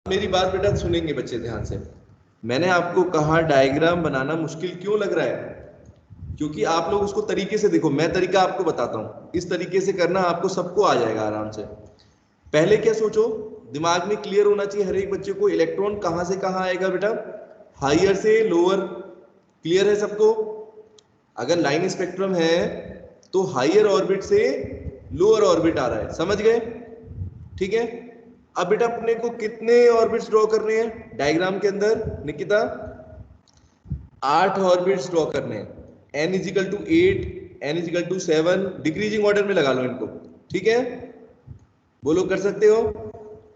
मेरी बात बेटा सुनेंगे बच्चे ध्यान से। मैंने आपको कहा डायग्राम बनाना मुश्किल क्यों लग रहा है, क्योंकि आप लोग उसको तरीके से देखो। मैं तरीका आपको बताता हूं, इस तरीके से करना, आपको सबको आ जाएगा आराम से। पहले क्या सोचो, दिमाग में क्लियर होना चाहिए हर एक बच्चे को, इलेक्ट्रॉन कहां से कहां आएगा बेटा, हायर से लोअर। क्लियर है सबको? अगर लाइन स्पेक्ट्रम है तो हायर ऑर्बिट से लोअर ऑर्बिट आ रहा है, समझ गए? ठीक है। अब बेटा अपने को कितने ऑर्बिट्स ड्रॉ करने हैं डायग्राम के अंदर निकिता? 8 ऑर्बिट्स ड्रॉ करने हैं। n equal to 8, n equal to 7, decreasing order में लगा लो इनको। ठीक है, बोलो कर सकते हो?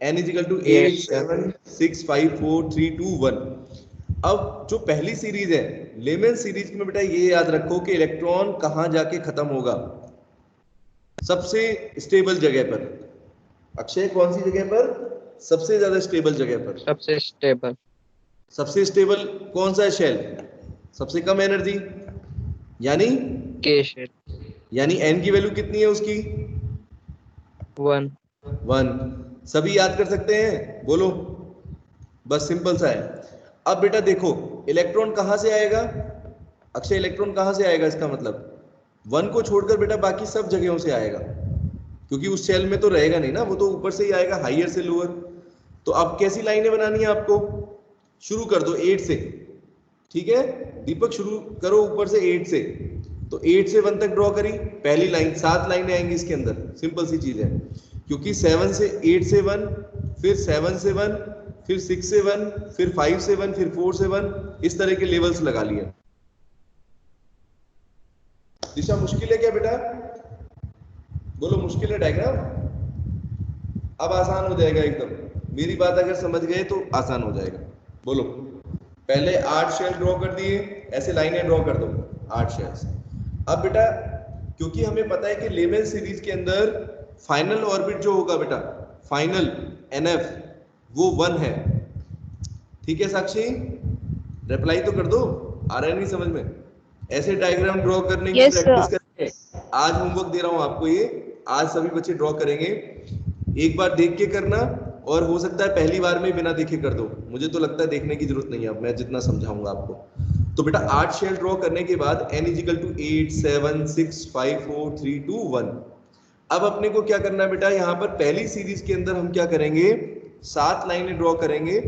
n equal to 8, 7, 6, 5, 4, 3, 2, 1। अब जो पहली सीरीज है लेमन सीरीज में बेटा ये याद रखो कि इलेक्ट्रॉन कहां जाके खत्म होगा, सबसे स्टेबल जगह पर। अक्षय कौन सी जगह पर? सबसे ज्यादा स्टेबल जगह पर। सबसे स्टेबल। सबसे स्टेबल कौन सा है शेल? सबसे कम एनर्जी, यानी के शेल। यानी एन की वैल्यू कितनी है उसकी? 1। 1। सभी याद कर सकते हैं? बोलो, बस सिंपल सा है। अब बेटा देखो इलेक्ट्रॉन कहां से आएगा अक्षय, इलेक्ट्रॉन कहां से आएगा? इसका मतलब 1 को छोड़कर बेटा बाकी सब जगहों से आएगा, क्योंकि उस शेल में तो रहेगा नहीं ना, वो तो ऊपर से ही आएगा, हाइयर से लोअर। तो अब कैसी लाइनें बनानी है आपको? शुरू कर दो 8 से। ठीक है दीपक, शुरू करो ऊपर से 8 से। तो 8 से 1 तक ड्रॉ करी पहली लाइन, 7 लाइनें आएंगी इसके अंदर। सिंपल सी चीज है, क्योंकि 7 से 8 से 1, फिर 7 से 1, फिर 6 से 1, फिर 5 से 1, फिर 4 से 1, इस तरह के लेवल्स लगा लिए। दिशा मुश्किल है क्या बेटा? बोलो मुश्किल है डायग्राम? अब आसान हो जाएगा एकदम, मेरी बात अगर समझ गए तो आसान हो जाएगा। बोलो, पहले 8 शेल ड्रॉ कर दिए, ऐसे लाइनें ड्रॉ कर दो 8 शेल्स। अब बेटा क्योंकि हमें पता है कि लेमन सीरीज के अंदर फाइनल ऑर्बिट जो होगा बेटा, फाइनल एनएफ, वो 1 है। ठीक है साक्षी, रिप्लाई तो कर दो, आ रहा है नहीं समझ में? ऐसे डायग्राम ड्रॉ करने की प्रैक्टिस करेंगे। आज होमवर्क दे रहा हूं आपको ये, आज सभी बच्चे ड्रॉ करेंगे। एक बार देख के करना, और हो सकता है पहली बार में बिना देखे कर दो, मुझे तो लगता है देखने की जरूरत नहीं है अब मैं जितना समझाऊंगा आपको। तो बेटा 8 शेल ड्रॉ करने के बाद n इजिकल टू 8, 7, 6, 5, 4, 3, 2, 1। अब अपने को क्या करना है बेटा, यहाँ पर पहली सीरीज के अंदर हम क्या करेंगे, 7 लाइनें ड्रॉ करेंगे,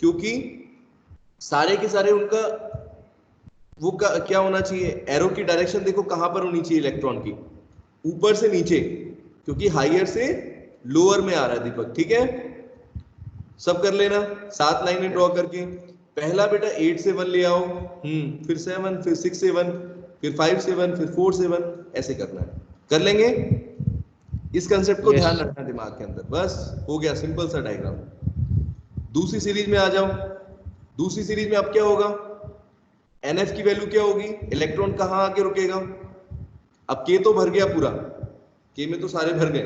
क्योंकि सारे के सारे उनका वो क्या होना चाहिए, एरो की डायरेक्शन देखो कहां पर होनी चाहिए इलेक्ट्रॉन की, ऊपर से नीचे, क्योंकि हायर से लोअर में आ रहा है दीपक। ठीक है, सब कर लेना 7 लाइनें ड्रॉ करके। पहला बेटा 8 से 1 ले आओ, फिर 7, फिर 6 से 1, फिर 5 से 1, फिर 4 से 1, ऐसे करना है। कर लेंगे? इस कंसेप्ट को ध्यान रखना दिमाग के अंदर, बस हो गया सिंपल सा डायग्राम। दूसरी सीरीज में आ जाओ। दूसरी सीरीज में अब क्या होगा, एनएफ की वैल्यू क्या होगी, इलेक्ट्रॉन कहां आके रुकेगा? अब के तो भर गया पूरा, के में तो सारे भर गए,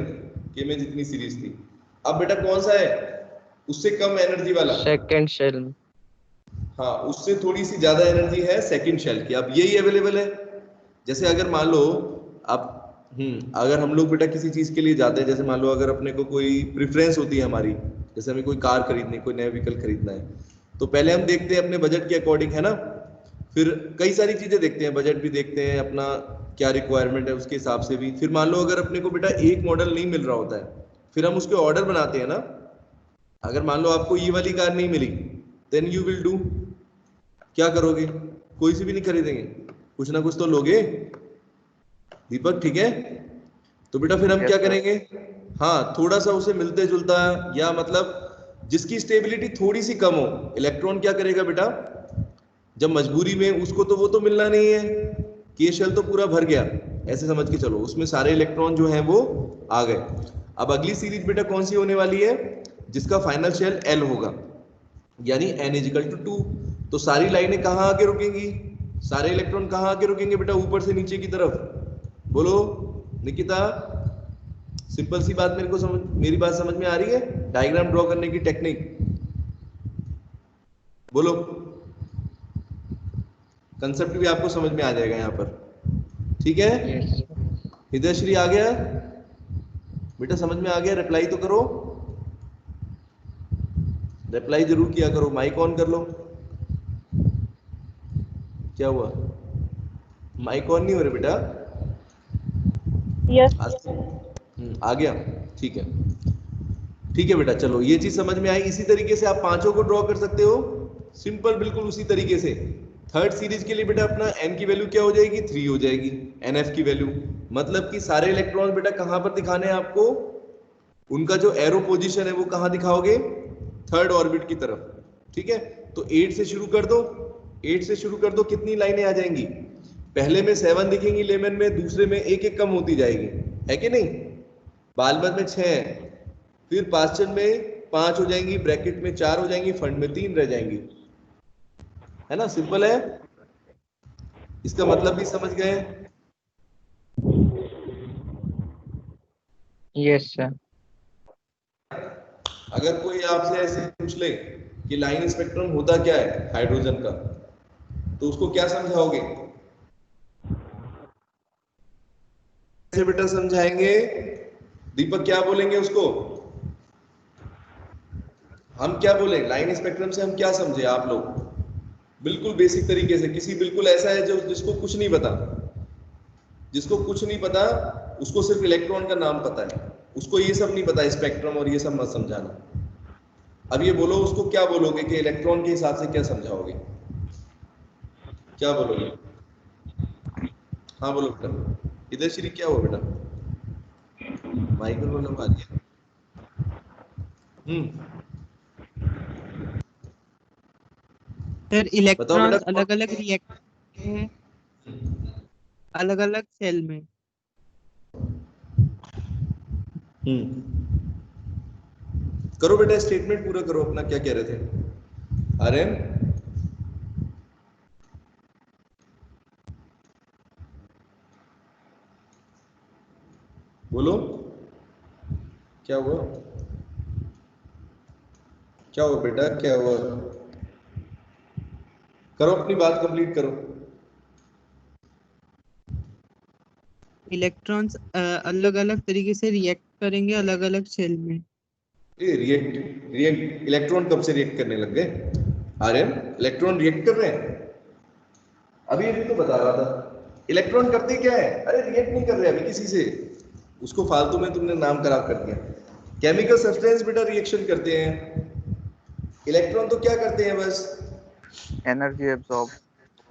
के में जितनी सीरीज थी। अब बेटा कौन सा है उससे कम एनर्जी वाला? Second shell. हाँ, उससे थोड़ी सी ज्यादा एनर्जी है सेकंड शेल की। अब यही अवेलेबल है। जैसे अगर मान लो आप अगर हम लोग बेटा किसी चीज के लिए जाते हैं, जैसे मान लो अगर अपने को कोई प्रेफरेंस होती है हमारी, जैसे हमें कोई कार खरीदनी, कोई नया व्हीकल खरीदना है, तो पहले हम देखते हैं अपने बजट के अकॉर्डिंग, है ना? फिर कई सारी चीजें देखते हैं, बजट भी देखते हैं, अपना क्या रिक्वायरमेंट है उसके हिसाब से भी। फिर मान लो अगर अपने को बेटा एक मॉडल नहीं मिल रहा होता है, फिर हम उसके ऑर्डर बनाते हैं ना। अगर मान लो आपको ये वाली कार नहीं मिली, देन यू विल डू, क्या करोगे? कोई सी भी नहीं खरीदेंगे, कुछ ना कुछ तो लोगे दीपक। ठीक है, तो बेटा फिर हम क्या करेंगे, हाँ थोड़ा सा उसे मिलते जुलता, या मतलब जिसकी स्टेबिलिटी थोड़ी सी कम हो। इलेक्ट्रॉन क्या करेगा बेटा, जब मजबूरी में, उसको तो वो तो मिलना नहीं है, के शेल तो पूरा भर गया, ऐसे समझ के चलो उसमें सारे इलेक्ट्रॉन जो हैं वो आ गए। अब अगली सीरीज बेटा कौन सी होने वाली है, जिसका फाइनल शेल एल होगा, यानी n इजिकल टू 2। तो सारी लाइनें कहां आके रुकेंगी, सारे इलेक्ट्रॉन कहां आके रुकेंगे बेटा, ऊपर से नीचे की तरफ। बोलो निकिता, सिंपल सी बात, मेरे को समझ, मेरी बात समझ में आ रही है? डायग्राम ड्रॉ करने की टेक्निक बोलो, कंसेप्ट भी आपको समझ में आ जाएगा यहाँ पर। ठीक है, हृदयश्री आ गया बेटा, समझ में आ गया? रिप्लाई तो करो। रिप्लाई जरूर किया करो। माइक ऑन कर लो। क्या हुआ, माइक ऑन नहीं हो रहा बेटा? यस। आ गया, ठीक है। ठीक है बेटा, चलो ये चीज समझ में आई। इसी तरीके से आप पांचों को ड्रॉ कर सकते हो, सिंपल बिल्कुल उसी तरीके से। थर्ड सीरीज के लिए बेटा अपना n की वैल्यू क्या हो जाएगी, 3 हो जाएगी, nf की वैल्यू। मतलब कि सारे इलेक्ट्रॉन बेटा कहां पर दिखाने हैं आपको, उनका जो एरो पोजीशन है वो कहां दिखाओगे, थर्ड ऑर्बिट की तरफ। ठीक है, तो 8 से शुरू कर दो, 8 से शुरू कर दो। कितनी लाइनें आ जाएंगी, पहले में 7 दिखेंगी लेमन में, दूसरे में एक एक कम होती जाएगी, है कि नहीं? बालमत में 6 है, फिर पास्चन में 5 हो जाएंगी, ब्रैकेट में 4 हो जाएंगी, फंड में 3 रह जाएंगी, है ना? सिंपल है, इसका मतलब भी समझ गए? Yes sir. अगर कोई आपसे ऐसे पूछ ले कि लाइन स्पेक्ट्रम होता क्या है हाइड्रोजन का, तो उसको क्या समझाओगे? कैसे बेटा समझाएंगे? दीपक क्या बोलेंगे उसको? हम क्या बोले लाइन स्पेक्ट्रम से, हम क्या समझे आप लोग? बिल्कुल बेसिक तरीके से। किसी बिल्कुल ऐसा है जो जिसको कुछ नहीं पता, जिसको कुछ नहीं पता, उसको सिर्फ इलेक्ट्रॉन का नाम पता है, उसको ये सब नहीं पता, स्पेक्ट्रम और ये सब मत समझाना। अब ये बोलो उसको क्या बोलोगे कि इलेक्ट्रॉन के हिसाब से क्या समझाओगे, क्या बोलोगे? हाँ बोलो बेटा। इधर श्री क्या हुआ बेटा, माइक्रोफोन लगा दिया। सर बताओ इलेक्ट्रॉन्स बेटा। अलग अलग रिएक्ट करते हैं अलग अलग सेल में। करो बेटा, स्टेटमेंट पूरा करो अपना, क्या कह रहे थे आर्यन? बोलो क्या हुआ, क्या हुआ बेटा, क्या हुआ? करो अपनी बात कंप्लीट करो। इलेक्ट्रॉन्स अलग अलग तरीके से रिएक्ट करेंगे अलग अलग सेल में। रिएक्ट रिएक्ट इलेक्ट्रॉन कब से रिएक्ट करने लग गए आर्यन? इलेक्ट्रॉन रिएक्ट कर रहे हैं, अभी अभी तो बता रहा था। इलेक्ट्रॉन करते क्या है, अरे रिएक्ट नहीं कर रहे अभी किसी से, उसको फालतू में तुमने नाम खराब कर दिया। केमिकल सब्सटेंस बेटा रिएक्शन करते हैं, इलेक्ट्रॉन तो क्या करते हैं, बस एनर्जी एब्जॉर्ब,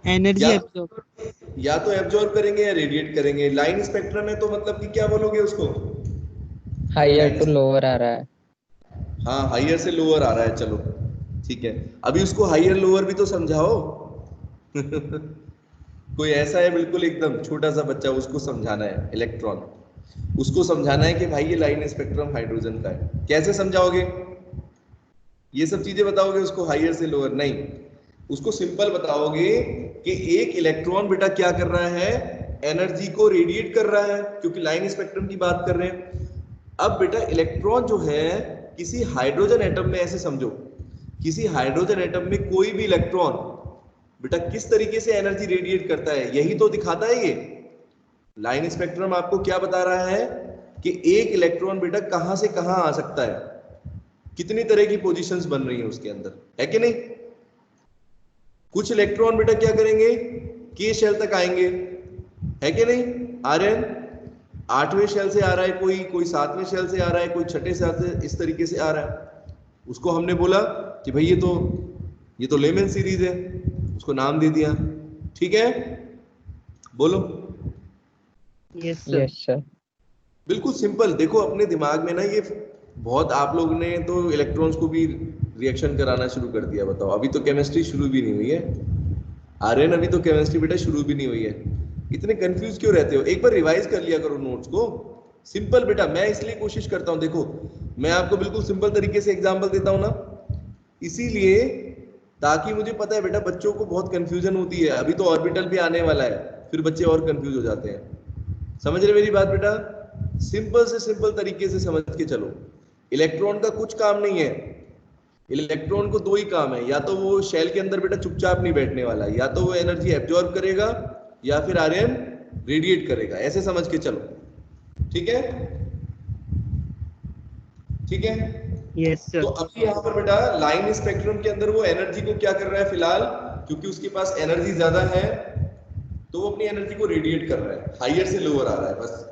एनर्जी या एब्जॉर्ब। या तो एब्जॉर्ब करेंगे या रेडिएट करेंगे। लाइन स्पेक्ट्रम है तो मतलब कि क्या बोलोगे उसको, हायर टू लोअर आ रहा है। हाँ हाइयर से लोअर आ रहा है, चलो ठीक है। अभी उसको हाइयर लोअर भी तो समझाओ। कोई ऐसा है बिल्कुल एकदम छोटा सा बच्चा, उसको समझाना है इलेक्ट्रॉन, उसको समझाना है कि भाई ये लाइन स्पेक्ट्रम हाइड्रोजन का है। कैसे समझाओगे? ये सब चीजें बताओगे उसको हाइयर से लोअर? नहीं, उसको सिंपल बताओगे कि एक इलेक्ट्रॉन बेटा क्या कर रहा है, एनर्जी को रेडिएट कर रहा है, क्योंकि लाइन स्पेक्ट्रम की बात कर रहे हैं। अब बेटा इलेक्ट्रॉन जो है किसी हाइड्रोजन एटम में, ऐसे समझो किसी हाइड्रोजन एटम में कोई भी इलेक्ट्रॉन बेटा किस तरीके से एनर्जी रेडिएट करता है, यही तो दिखाता है ये लाइन स्पेक्ट्रम। आपको क्या बता रहा है कि एक इलेक्ट्रॉन बेटा कहां से कहां आ सकता है, कितनी तरह की पोजीशंस बन रही है उसके अंदर, है कि नहीं? कुछ इलेक्ट्रॉन बेटा क्या करेंगे, के शेल तक आएंगे, है कि नहीं आर्यन? 8वें शेल से आ रहा है कोई, कोई 7वें शेल से आ रहा है, कोई छठे शेल से, इस तरीके से आ रहा है। उसको हमने बोला कि भाई ये तो लेमन सीरीज है, उसको नाम दे दिया, ठीक है? बोलो यस सर। Yes sir. बिल्कुल सिंपल। देखो अपने दिमाग में ना ये बहुत, आप लोग ने तो इलेक्ट्रॉन्स को भी रिएक्शन कराना शुरू कर दिया। बताओ अभी तो केमिस्ट्री शुरू भी नहीं हुई है आर्यन, अभी तो केमिस्ट्री बेटा शुरू भी नहीं हुई है, इतने कंफ्यूज क्यों रहते हो? एक बार रिवाइज कर लिया करो नोट्स को। सिंपल बेटा, मैं इसलिए कोशिश करता हूं, देखो मैं आपको बिल्कुल सिंपल तरीके से एग्जांपल देता हूं ना, इसीलिए ताकि मुझे पता है बेटा बच्चों को बहुत कंफ्यूजन होती है। अभी तो ऑर्बिटल भी आने वाला है, फिर बच्चे और कंफ्यूज हो जाते हैं। समझ रहे मेरी बात बेटा? सिंपल से सिंपल तरीके से समझ के चलो। इलेक्ट्रॉन का कुछ काम नहीं है, इलेक्ट्रॉन को दो ही काम है, या तो वो शेल के अंदर बेटा चुपचाप नहीं बैठने वाला, या तो वो एनर्जी एब्जॉर्ब करेगा या फिर आर्यन रेडिएट करेगा, ऐसे समझ के चलो, ठीक है? ठीक है, यस सर। तो अभी यहाँ पर बेटा लाइन स्पेक्ट्रम के अंदर वो एनर्जी को क्या कर रहा है फिलहाल, क्योंकि उसके पास एनर्जी ज्यादा है तो वो अपनी एनर्जी को रेडिएट कर रहा है, हाइयर से लोअर आ रहा है बस।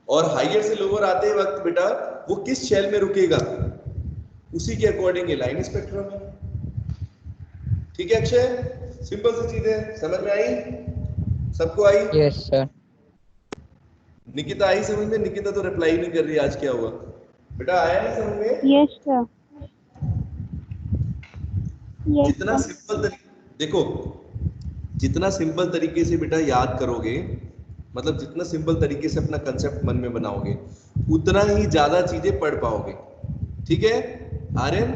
और हाइयर से लोअर आते वक्त बेटा वो किस शेल में रुकेगा उसी के अकॉर्डिंग ये लाइन स्पेक्ट्रम है। ठीक है अक्षय, सिंपल सी चीज है, समझ में आई सबको? आई? Yes sir. निकिता आई समझ में? निकिता तो रिप्लाई नहीं कर रही, आज क्या हुआ बेटा? आया नहीं समझ में? Yes sir. यस जितना सर। सिंपल तरीके, देखो जितना सिंपल तरीके से बेटा याद करोगे, मतलब जितना सिंपल तरीके से अपना कंसेप्ट मन में बनाओगे उतना ही ज्यादा चीजें पढ़ पाओगे। ठीक है आर्यन,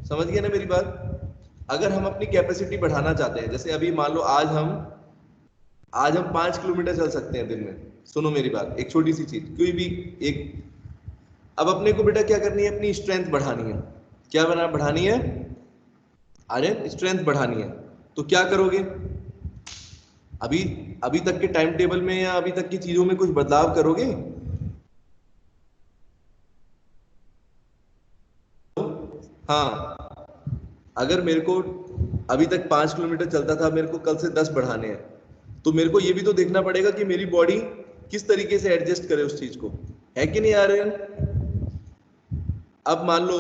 समझ गए ना मेरी बात? अगर हम अपनी कैपेसिटी बढ़ाना चाहते हैं, जैसे अभी मान लो आज हम 5 किलोमीटर चल सकते हैं दिन में। सुनो मेरी बात, एक छोटी सी चीज, कोई भी एक, अब अपने को बेटा क्या करनी है, अपनी स्ट्रेंथ बढ़ानी है। क्या बढ़ानी है आर्यन? स्ट्रेंथ बढ़ानी है। तो क्या करोगे? अभी तक के टाइम टेबल में या अभी तक की चीजों में कुछ बदलाव करोगे? हाँ, अगर मेरे को अभी तक 5 किलोमीटर चलता था, मेरे को कल से 10 बढ़ाने हैं, तो मेरे को ये भी तो देखना पड़ेगा कि मेरी बॉडी किस तरीके से एडजस्ट करे उस चीज को, है कि नहीं आर्यन? अब मान लो,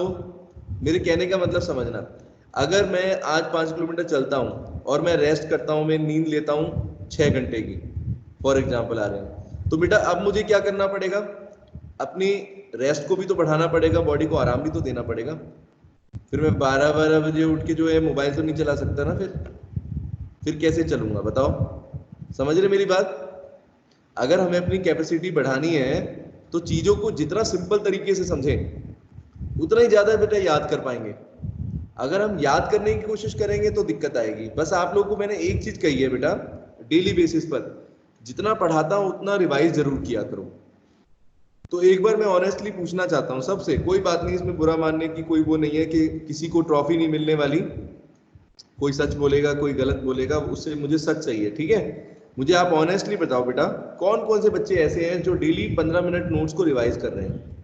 मेरे कहने का मतलब समझना, अगर मैं आज 5 किलोमीटर चलता हूं और मैं रेस्ट करता हूं, मैं नींद लेता हूं 6 घंटे की, फॉर एग्जाम्पल आर्यन, तो बेटा अब मुझे क्या करना पड़ेगा? अपनी रेस्ट को भी तो बढ़ाना पड़ेगा, बॉडी को आराम भी तो देना पड़ेगा। फिर मैं 12 बजे उठ के जो है मोबाइल तो नहीं चला सकता ना, फिर कैसे चलूंगा बताओ? समझ रहे मेरी बात? अगर हमें अपनी कैपेसिटी बढ़ानी है तो चीजों को जितना सिंपल तरीके से समझें उतना ही ज्यादा बेटा याद कर पाएंगे। अगर हम याद करने की कोशिश करेंगे तो दिक्कत आएगी। बस आप लोगों को मैंने एक चीज कही है बेटा, डेली बेसिस पर जितना पढ़ाता हूं उतना रिवाइज जरूर किया करो। तो एक बार मैं ऑनेस्टली पूछना चाहता हूं सबसे, कोई बात नहीं, इसमें बुरा मानने की कोई वो नहीं है कि किसी को ट्रॉफी नहीं मिलने वाली, कोई सच बोलेगा कोई गलत बोलेगा, उससे मुझे सच चाहिए। ठीक है, मुझे आप ऑनेस्टली बताओ बेटा, कौन कौन से बच्चे ऐसे हैं जो डेली 15 मिनट नोट्स को रिवाइज कर रहे हैं?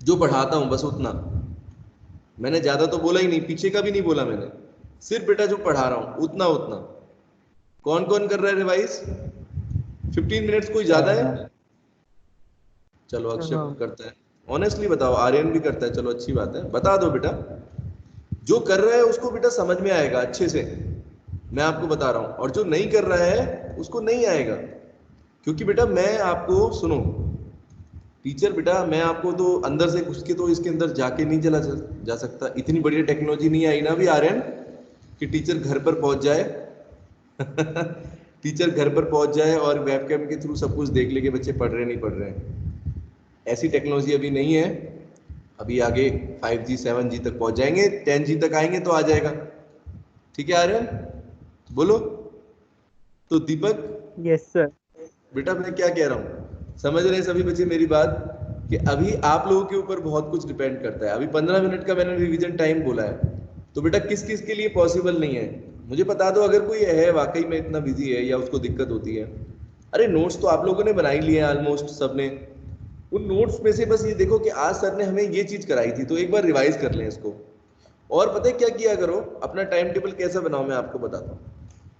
जो पढ़ाता हूं बस उतना, मैंने ज्यादा तो बोला ही नहीं, पीछे का भी नहीं बोला मैंने, सिर्फ बेटा जो पढ़ा रहा हूं उतना उतना। कौन कौन कर रहा है रिवाइज? 15 मिनट्स कोई ज्यादा है? चलो अक्षय करता है, ऑनेस्टली बताओ। आर्यन भी करता है, चलो अच्छी बात है, बता दो बेटा। जो कर रहा है उसको बेटा समझ में आएगा अच्छे से, मैं आपको बता रहा हूं, और जो नहीं कर रहा है उसको नहीं आएगा। क्योंकि बेटा मैं आपको, सुनो टीचर बेटा, मैं आपको तो अंदर से घुस के तो इसके अंदर जाके नहीं चला जा सकता। इतनी बढ़िया टेक्नोलॉजी नहीं आई ना भी आर्यन कि टीचर घर पर पहुंच जाए टीचर घर पर पहुंच जाए और वेबकैम के थ्रू सब कुछ देख ले कि बच्चे पढ़ रहे नहीं पढ़ रहे हैं। ऐसी टेक्नोलॉजी अभी नहीं है, अभी आगे 5G 7G तक पहुंच जाएंगे, 10G तक आएंगे तो आ जाएगा। ठीक है आर्यन, बोलो। तो दीपक, यस सर। बेटा मैं क्या कह रहा हूँ, समझ रहे हैं सभी बच्चे मेरी बात? कि अभी आप लोगों के ऊपर बहुत कुछ डिपेंड करता है। अभी 15 मिनट का मैंने रिवीजन टाइम बोला है, तो बेटा किस किस के लिए पॉसिबल नहीं है मुझे बता दो। अगर कोई है वाकई में इतना बिजी है या उसको दिक्कत होती है, अरे नोट्स तो आप लोगों ने बना ही लिए ऑलमोस्ट सबने, उन नोट्स में से बस ये देखो कि आज सर ने हमें ये चीज कराई थी, तो एक बार रिवाइज कर लें इसको। और पता है क्या किया करो, अपना टाइम टेबल कैसा बनाओ मैं आपको बताता हूँ।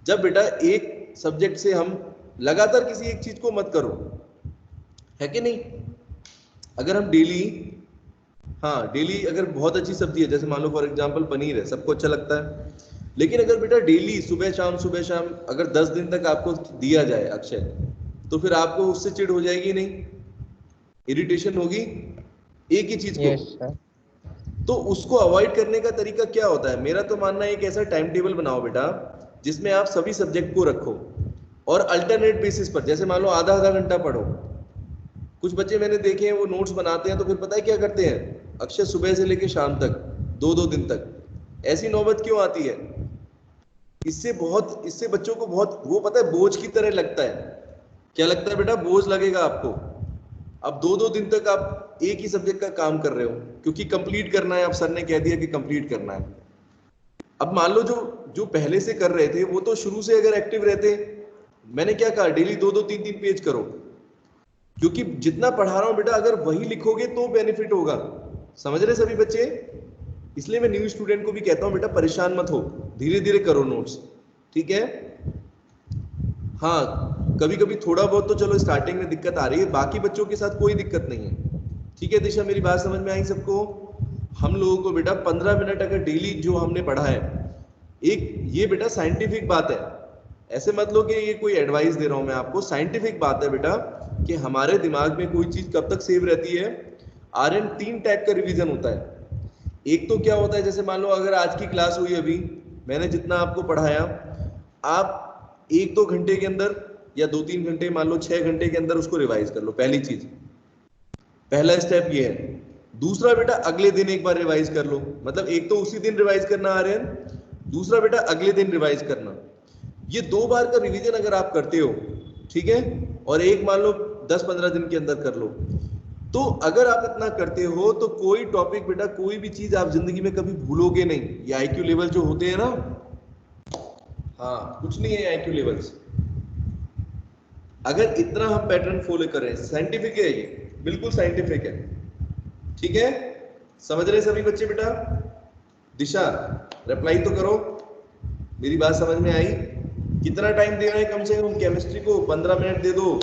जब बेटा एक सब्जेक्ट से हम लगातार किसी एक चीज को मत करो, है कि नहीं? अगर हम डेली, हाँ डेली अगर बहुत अच्छी सब्जी है, जैसे मान लो फॉर एग्जांपल पनीर है, सबको अच्छा लगता है, लेकिन अगर बेटा डेली सुबह शाम अगर 10 दिन तक आपको दिया जाए अक्षय, तो फिर आपको उससे चिढ़ हो जाएगी नहीं, इरिटेशन होगी एक ही चीज को। Yes sir. तो उसको अवॉइड करने का तरीका क्या होता है? मेरा तो मानना है एक ऐसा टाइम टेबल बनाओ बेटा जिसमें आप सभी सब्जेक्ट को रखो और अल्टरनेट बेसिस पर, जैसे मान लो आधा आधा घंटा पढ़ो। कुछ बच्चे मैंने देखे हैं वो नोट्स बनाते हैं तो फिर पता है क्या करते हैं अक्षय, सुबह से लेकर शाम तक 2-2 दिन तक। ऐसी नौबत क्यों आती है? इससे बच्चों को बहुत वो पता है बोझ की तरह लगता है। क्या लगता है बेटा? बोझ लगेगा आपको। अब 2-2 दिन तक आप एक ही सब्जेक्ट का काम कर रहे हो क्योंकि कंप्लीट करना है, अब सर ने कह दिया कि कंप्लीट करना है। अब मान लो जो पहले से कर रहे थे वो तो शुरू से अगर एक्टिव रहते, मैंने क्या कहा डेली 2-2 3-3 पेज करो, क्योंकि जितना पढ़ा रहा हूं बेटा अगर वही लिखोगे तो बेनिफिट होगा। समझ रहे सभी बच्चे? इसलिए मैं न्यू स्टूडेंट को भी कहता हूँ बेटा परेशान मत हो, धीरे धीरे करो नोट्स, ठीक है। हाँ कभी कभी थोड़ा बहुत तो चलो स्टार्टिंग में दिक्कत आ रही है, बाकी बच्चों के साथ कोई दिक्कत नहीं है, ठीक है। दिशा मेरी बात समझ में आई सबको? हम लोगों को बेटा 15 मिनट अगर डेली जो हमने पढ़ा है, एक ये बेटा साइंटिफिक बात है, ऐसे मत लो कि ये कोई एडवाइस दे रहा हूं मैं आपको, साइंटिफिक बात है बेटा कि हमारे दिमाग में कोई चीज कब तक सेव रहती है। आर्यन 3 टाइप का रिवीजन होता है। एक तो क्या होता है, जैसे मान लो अगर आज की क्लास हुई, अभी मैंने जितना आपको पढ़ाया, आप 1-2 घंटे के अंदर या 2-3 घंटे, मान लो 6 घंटे के अंदर उसको रिवाइज कर लो। पहली चीज, पहला स्टेप ये है। दूसरा बेटा अगले दिन एक बार रिवाइज कर लो, मतलब एक तो उसी दिन रिवाइज करना आर्यन, दूसरा बेटा अगले दिन रिवाइज करना। ये 2 बार का रिवीजन अगर आप करते हो, ठीक है, और एक मान लो 10-15 दिन के अंदर कर लो, तो अगर आप इतना करते हो तो कोई टॉपिक बेटा, कोई भी चीज आप जिंदगी में कभी भूलोगे नहीं। ये आईक्यू लेवल जो होते हैं ना, हाँ कुछ नहीं है आईक्यू लेवल्स, अगर इतना हम पैटर्न फॉलो करें, साइंटिफिक है ये, बिल्कुल साइंटिफिक है, ठीक है। समझ रहे सभी बच्चे बेटा? दिशा रिप्लाई तो करो, मेरी बात समझ में आई? कितना टाइम देना है कम से कम केमिस्ट्री को? 15 मिनट दे दो।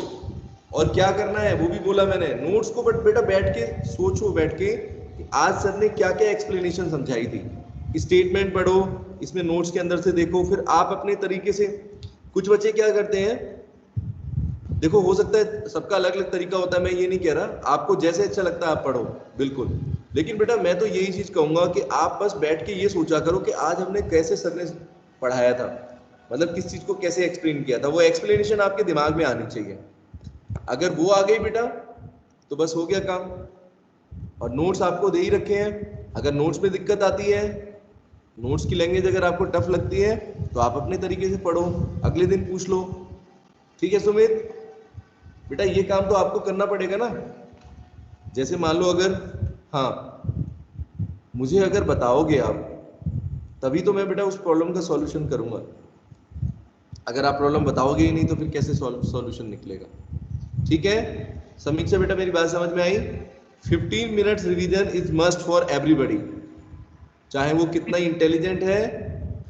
और क्या करना है वो भी बोला मैंने, नोट्स को बट बेटा बैठ के सोचो, बैठ के कि आज सर ने क्या क्या एक्सप्लेनेशन समझाई थी, स्टेटमेंट पढ़ो, इसमें नोट्स के अंदर से देखो, फिर आप अपने तरीके से। कुछ बच्चे क्या करते हैं, देखो हो सकता है सबका अलग अलग तरीका होता है, मैं ये नहीं कह रहा, आपको जैसे अच्छा लगता है आप पढ़ो बिल्कुल, लेकिन बेटा मैं तो यही चीज कहूंगा कि आप बस बैठ के ये सोचा करो कि आज हमने कैसे सर ने पढ़ाया था, मतलब किस चीज को कैसे एक्सप्लेन किया था, वो एक्सप्लेनेशन आपके दिमाग में आनी चाहिए। अगर वो आ गई बेटा तो बस हो गया काम। और नोट्स आपको दे ही रखे हैं, अगर नोट्स में दिक्कत आती है, नोट्स की लैंग्वेज अगर आपको टफ लगती है, तो आप अपने तरीके से पढ़ो, अगले दिन पूछ लो, ठीक है सुमित? बेटा ये काम तो आपको करना पड़ेगा ना। जैसे मान लो अगर, हाँ मुझे अगर बताओगे आप, तभी तो मैं बेटा उस प्रॉब्लम का सॉल्यूशन करूंगा। अगर आप प्रॉब्लम बताओगे ही नहीं तो फिर कैसे सॉल्यूशन निकलेगा, ठीक है। समीक्षा बेटा मेरी बात समझ में आई? 15 minutes revision is must for everybody, चाहे वो कितना इंटेलिजेंट है,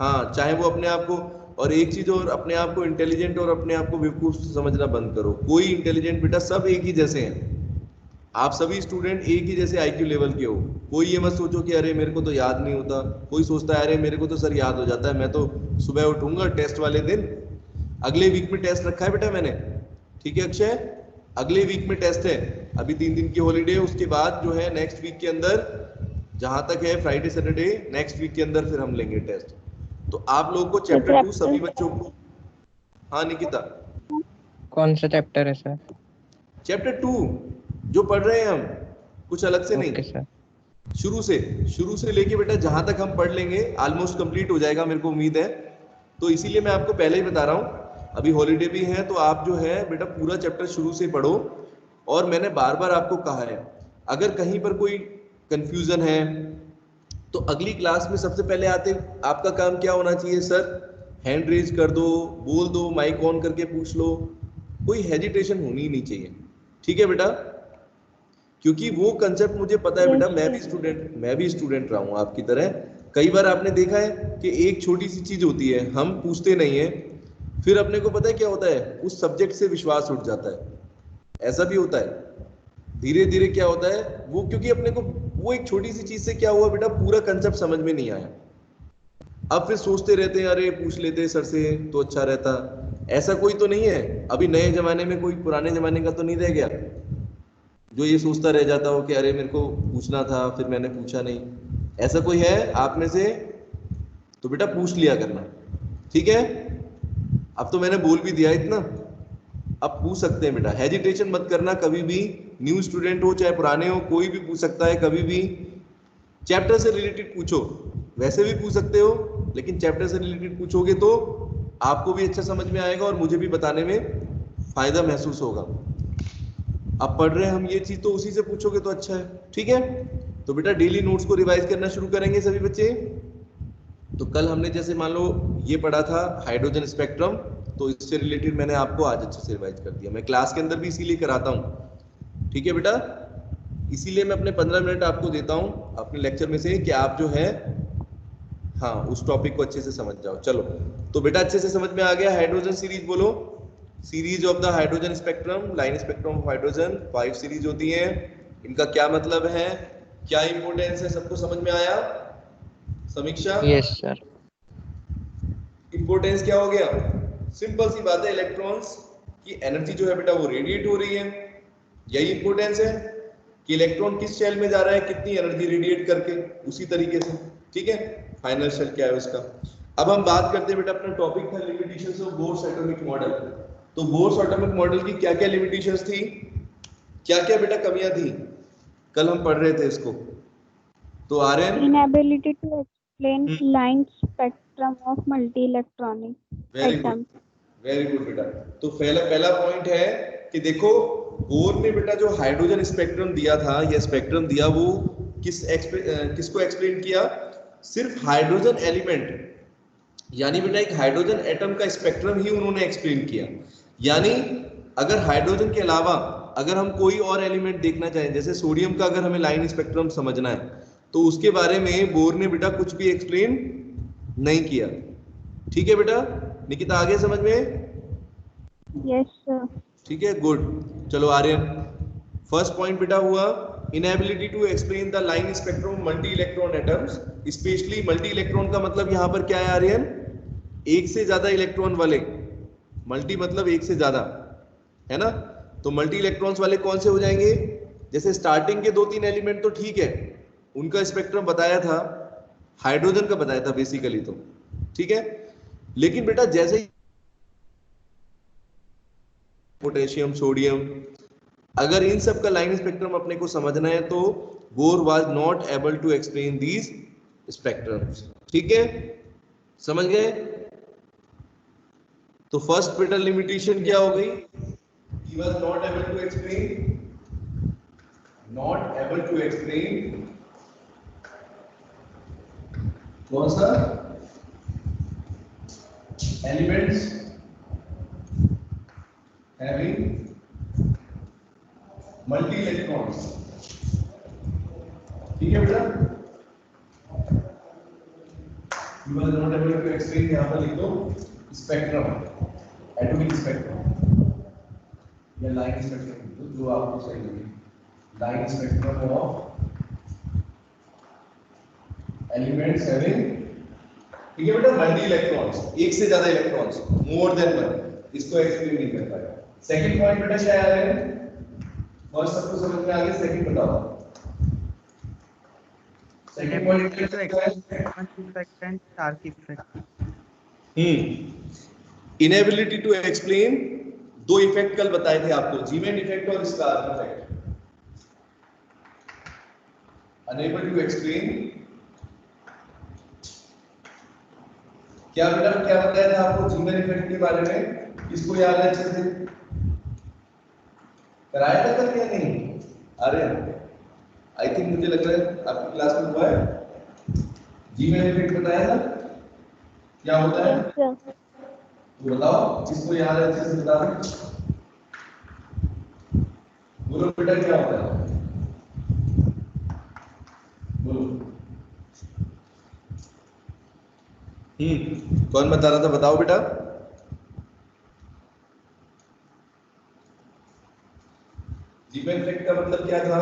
हाँ चाहे वो अपने आप को, और एक चीज और, अपने आप को इंटेलिजेंट और अपने आप को बेवकूफ समझना बंद करो। कोई इंटेलिजेंट बेटा, सब एक ही जैसे हैं, आप सभी स्टूडेंट एक ही जैसे आईक्यू लेवल के हो। कोई ये मत सोचो कि अरे मेरे को तो याद नहीं होता, कोई सोचता है अरे मेरे को तो सर याद हो जाता है, मैं तो सुबह उठूंगा टेस्ट वाले दिन, अगले वीक में टेस्ट रखा है बेटा मैंने, ठीक है अक्षय, अगले वीक में टेस्ट है, अभी 3 दिन की हॉलीडे, उसके बाद जो है नेक्स्ट वीक के अंदर, जहां तक है फ्राइडे सैटरडे, नेक्स्ट वीक के अंदर फिर हम लेंगे टेस्ट। तो आप लोगों को चैप्टर 2 सभी बच्चों को, हाँ निकिता कौन सा चैप्टर है सर? चैप्टर 2 जो पढ़ रहे हैं हम, कुछ अलग से ओके नहीं, सर। शुरू से लेके बेटा जहां तक हम पढ़ लेंगे ऑलमोस्ट कंप्लीट हो जाएगा, मेरे को उम्मीद है। तो इसीलिए मैं आपको पहले ही बता रहा हूँ, अभी हॉलीडे भी है तो आप जो है बेटा पूरा चैप्टर शुरू से पढ़ो। और मैंने बार बार आपको कहा है, अगर कहीं पर कोई कंफ्यूजन है तो अगली क्लास में सबसे पहले आते आपका काम क्या होना चाहिए, सर हैंड रेज कर दो, बोल दो, माइक ऑन करके पूछ लो, कोई हेजिटेशन होनी ही नहीं चाहिए, ठीक है बेटा। क्योंकि वो कंसेप्ट मुझे पता है बेटा, मैं भी स्टूडेंट रहा हूँ आपकी तरह। कई बार आपने देखा है कि एक छोटी सी चीज होती है, हम पूछते नहीं है, फिर अपने को पता है क्या होता है, उस सब्जेक्ट से विश्वास उठ जाता है, ऐसा भी होता है। धीरे धीरे क्या होता है वो, क्योंकि अपने को वो एक छोटी सी चीज से क्या हुआ बेटा, पूरा कंसेप्ट समझ में नहीं आया, अब फिर सोचते रहते हैं अरे पूछ लेते सर से तो अच्छा रहता। ऐसा कोई तो नहीं है अभी नए जमाने में, कोई पुराने जमाने का तो नहीं रह गया जो ये सोचता रह जाता हो कि अरे मेरे को पूछना था फिर मैंने पूछा नहीं। ऐसा कोई है आप में से? तो बेटा पूछ लिया करना, ठीक है। अब तो मैंने बोल भी दिया इतना, अब पूछ सकते हैं बेटा, हेजिटेशन मत करना कभी भी। न्यू स्टूडेंट हो चाहे पुराने हो, कोई भी पूछ सकता है कभी भी। चैप्टर से रिलेटेड पूछो, वैसे भी पूछ सकते हो, लेकिन चैप्टर से रिलेटेड पूछोगे तो आपको भी अच्छा समझ में आएगा और मुझे भी बताने में फायदा महसूस होगा। अब पढ़ रहे हैं हम ये चीज तो उसी से पूछोगे तो अच्छा है, ठीक है। तो बेटा डेली नोट्स को रिवाइज करना शुरू करेंगे सभी बच्चे। तो कल हमने जैसे मान लो ये पढ़ा था हाइड्रोजन स्पेक्ट्रम, तो इससे रिलेटेड मैंने आपको आज अच्छे से रिवाइज कर दिया, मैं क्लास के अंदर भी इसीलिए कराता हूँ, ठीक है बेटा। इसीलिए मैं अपने 15 मिनट आपको देता हूं अपने लेक्चर में से कि आप जो है हाँ उस टॉपिक को अच्छे से समझ जाओ। चलो तो बेटा अच्छे से समझ में आ गया। हाइड्रोजन सीरीज बोलो। Series of the hydrogen spectrum, line spectrum of hydrogen 5 series होती हैं। इनका क्या मतलब है, क्या इंपॉर्टेंस है, सबको समझ में आया? समीक्षा, यस सर। इंपॉर्टेंस क्या हो गया? सिंपल सी बात है, इलेक्ट्रॉन्स की एनर्जी जो है बेटा वो रेडिएट हो रही है। यही इंपॉर्टेंस है कि इलेक्ट्रॉन किस शेल में जा रहा है, कितनी एनर्जी रेडिएट करके, उसी तरीके से। ठीक है, फाइनल शेल क्या है उसका। अब हम बात करते हैं बेटा, अपना टॉपिक था limitations of bourse atomic model. तो बोर्स एटॉमिक मॉडल की क्या क्या लिमिटेशंस थी, क्या क्या बेटा कमियां थी, कल हम पढ़ रहे थे इसको। तो Aryan, inability to explain line spectrum of multi-electronic very good, atoms. Very good बेटा। तो पहला पहला पॉइंट है कि देखो बोर ने बेटा जो हाइड्रोजन स्पेक्ट्रम दिया था, या स्पेक्ट्रम दिया, वो किसको एक्सप्लेन किया? सिर्फ हाइड्रोजन एलिमेंट, यानी बेटा एक हाइड्रोजन एटम का स्पेक्ट्रम ही उन्होंने एक्सप्लेन किया। यानी अगर हाइड्रोजन के अलावा अगर हम कोई और एलिमेंट देखना चाहें, जैसे सोडियम का अगर हमें लाइन स्पेक्ट्रम समझना है, तो उसके बारे में बोर ने बेटा कुछ भी एक्सप्लेन नहीं किया। ठीक है बेटा, निकिता आगे समझ में? Yes, sir. ठीक है, गुड। चलो आर्यन, फर्स्ट पॉइंट बेटा हुआ inability to explain the line spectrum multi electron atoms. Specially multi electron का मतलब यहाँ पर क्या है आर्यन? एक से ज्यादा इलेक्ट्रॉन वाले। मल्टी मतलब एक से ज्यादा, है ना? तो मल्टी इलेक्ट्रॉन्स वाले कौन से हो जाएंगे? जैसे स्टार्टिंग के 2-3 एलिमेंट तो ठीक है, उनका स्पेक्ट्रम बताया था, हाइड्रोजन का बताया था बेसिकली, तो ठीक है। लेकिन बेटा जैसे ही पोटेशियम, सोडियम, अगर इन सब का लाइन स्पेक्ट्रम अपने को समझना है, तो Bohr was not able to explain these spectrums. ठीक है, समझ गए? तो फर्स्ट बेटा लिमिटेशन क्या हो गई? He was not able to explain, not able to explain कौन सा? Elements having multi electrons। ठीक है बेटा, he was not able to explain, यहाँ पर लिख दो स्पेक्ट्रम, एटॉमिक स्पेक्ट्रम या लाइन स्पेक्ट्रम, जो आपको सही लगे। Line spectrum of elements having, ठीक है बेटा, मल्टी इलेक्ट्रॉन्स, एक से ज्यादा इलेक्ट्रॉन्स, मोर देन वन, इसको एक्सप्लेन नहीं कर पाएगा। सेकंड पॉइंट बेटा क्या है? फर्स्ट सबको समझ में आ गया, सेकंड बताओ। सेकंड पॉइंट क्या है? Stark effect. Inability to explain, दो इफेक्ट कल बताए थे आपको, जीमेन इफेक्ट और Stark effect. Unable to explain, क्या बेटा क्या बताया था आपको जीमेन इफेक्ट के बारे में? इसको याद है अच्छे से? कराया था कल क्या नहीं? अरे आई थिंक मुझे लग रहा है आपकी क्लास में हुआ है। जीमेन इफेक्ट बताया था, क्या होता है? Yes, sir. तो बताओ, जिसको याद है अच्छे से बता दो। बोलो बेटा क्या होता है, बोलो। कौन बता रहा था, बताओ बेटा। जीमेन इफेक्ट का मतलब क्या था?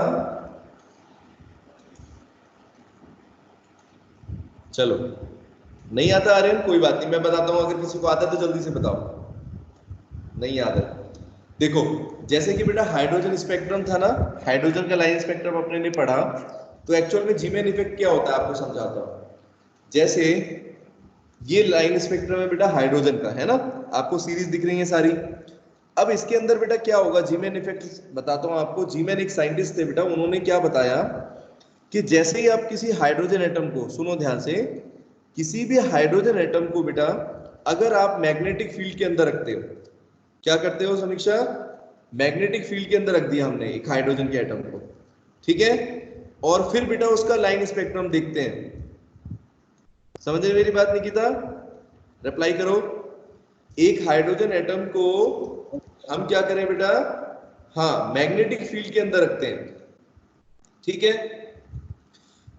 चलो नहीं आता आर्यन, कोई बात नहीं, मैं बताता हूं, अगर किसी को आता है तो जल्दी से बताओ। नहीं याद है? देखो जैसे कि बेटा हाइड्रोजन स्पेक्ट्रम था ना, हाइड्रोजन का लाइन स्पेक्ट्रम अपने ने पढ़ा, तो एक्चुअल में जीमेन इफेक्ट क्या होता है आपको समझाता हूं। जैसे ये लाइन स्पेक्ट्रम है बेटा हाइड्रोजन का, है ना, आपको सीरीज दिख रही है सारी। अब इसके अंदर बेटा क्या होगा, जीमेन इफेक्ट बताता हूं आपको। जीमेन एक साइंटिस्ट थे बेटा, उन्होंने क्या बताया कि जैसे ही आप किसी हाइड्रोजन एटम को, सुनो ध्यान से, किसी भी हाइड्रोजन एटम को बेटा अगर आप मैग्नेटिक फील्ड के अंदर रखते हो, क्या करते हो समीक्षा? मैग्नेटिक फील्ड के अंदर रख दिया हमने एक हाइड्रोजन के एटम को, ठीक है, और फिर बेटा उसका लाइन स्पेक्ट्रम देखते हैं। समझ रहे मेरी बात निकिता? रिप्लाई करो। एक हाइड्रोजन एटम को हम क्या करें बेटा? हाँ, मैग्नेटिक फील्ड के अंदर रखते हैं। ठीक है,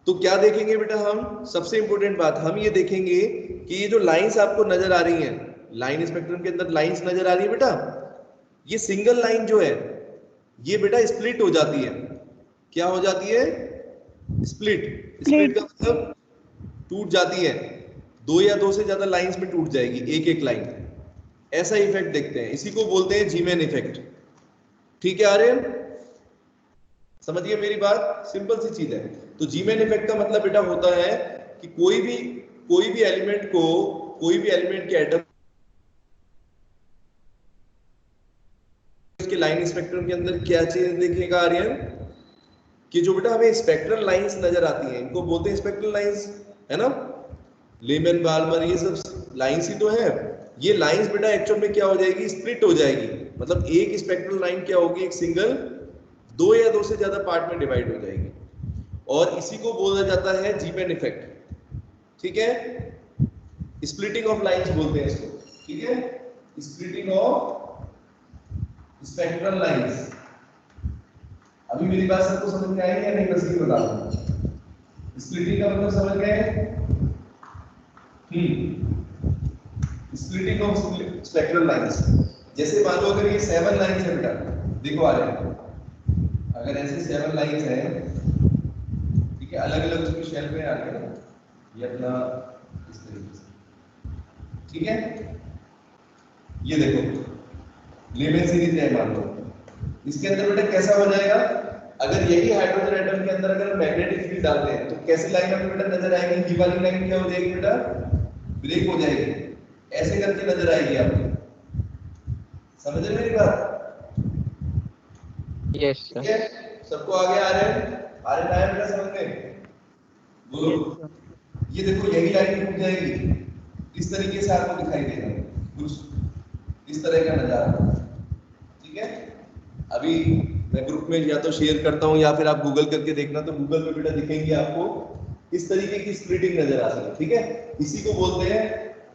तो क्या देखेंगे बेटा हम, सबसे इंपॉर्टेंट बात हम ये देखेंगे कि ये जो लाइंस आपको नजर आ रही हैं, लाइन स्पेक्ट्रम के अंदर लाइंस नजर आ रही है बेटा, ये सिंगल लाइन जो है ये बेटा स्प्लिट हो जाती है। क्या हो जाती है? स्प्लिट। स्प्लिट का मतलब टूट जाती है, दो या दो से ज्यादा लाइंस में टूट जाएगी एक एक लाइन। ऐसा इफेक्ट देखते हैं, इसी को बोलते हैं जीमैन इफेक्ट। ठीक है आर्यन, समझिए मेरी बात, सिंपल सी चीज है। तो जीमैन इफेक्ट का मतलब बेटा होता है कि कोई भी एलिमेंट को, कोई भी एलिमेंट के एटम के लाइन स्पेक्ट्रम के अंदर क्या चीज देखेगा आर्यन, कि जो बेटा हमें स्पेक्ट्रल लाइंस नजर आती हैं, इनको बोलते हैं स्पेक्ट्रल लाइंस, है ना। लेमन बाल्मर ये सब लाइंस ही तो है। ये लाइंस बेटा एक्चुअल में क्या हो जाएगी, स्प्लिट हो जाएगी। मतलब एक स्पेक्ट्रल लाइन क्या होगी, एक सिंगल दो या दो से ज्यादा पार्ट में डिवाइड हो जाएगी, और इसी को बोला जाता है जीमैन इफेक्ट। ठीक है, स्प्लिटिंग ऑफ लाइंस बोलते हैं इसको। ठीक है, स्प्लिटिंग ऑफ स्पेक्ट्रल लाइंस। अभी मेरी बात सबको समझ में आई या नहीं, बस ये बता दूं स्प्लिटिंग का मतलब समझ गए? Splitting of spectral lines. जैसे मान लो अगर ये 7 लाइंस है बेटा, देखो आ रहे हैं, अगर ऐसे 7 लाइंस हैं, ठीक है, अलग अलग उसकी शेल में आ रही है ना, ये अपना इस तरीके से, ठीक है। ये देखो लेमन सीरीज है मान लो, इसके अंदर बेटा कैसा हो जाएगा, अगर यही हाइड्रोजन एटम के अंदर अगर मैग्नेटिक फील्ड डालते हैं तो कैसी लाइन हमें बेटा नजर आएगी, ये वाली लाइन क्या हो जाएगी बेटा, ब्रेक हो जाएगी, ऐसे करके नजर आएगी आपको। समझ रहे मेरी बात? यस ठीक सर। है, सबको आगे आ रहे हैं, आया बेटा समझ में? बोलो। ये देखो यही लाइन टूट जाएगी, इस तरीके से आपको दिखाई देगा कुछ इस तरह का नजारा। ठीक है, अभी मैं ग्रुप में या तो शेयर करता हूं या फिर आप गूगल करके देखना, तो गूगल पे बेटा दिखेंगे आपको इस तरीके की स्प्लिटिंग नजर आ सकती है। ठीक है, इसी को बोलते हैं,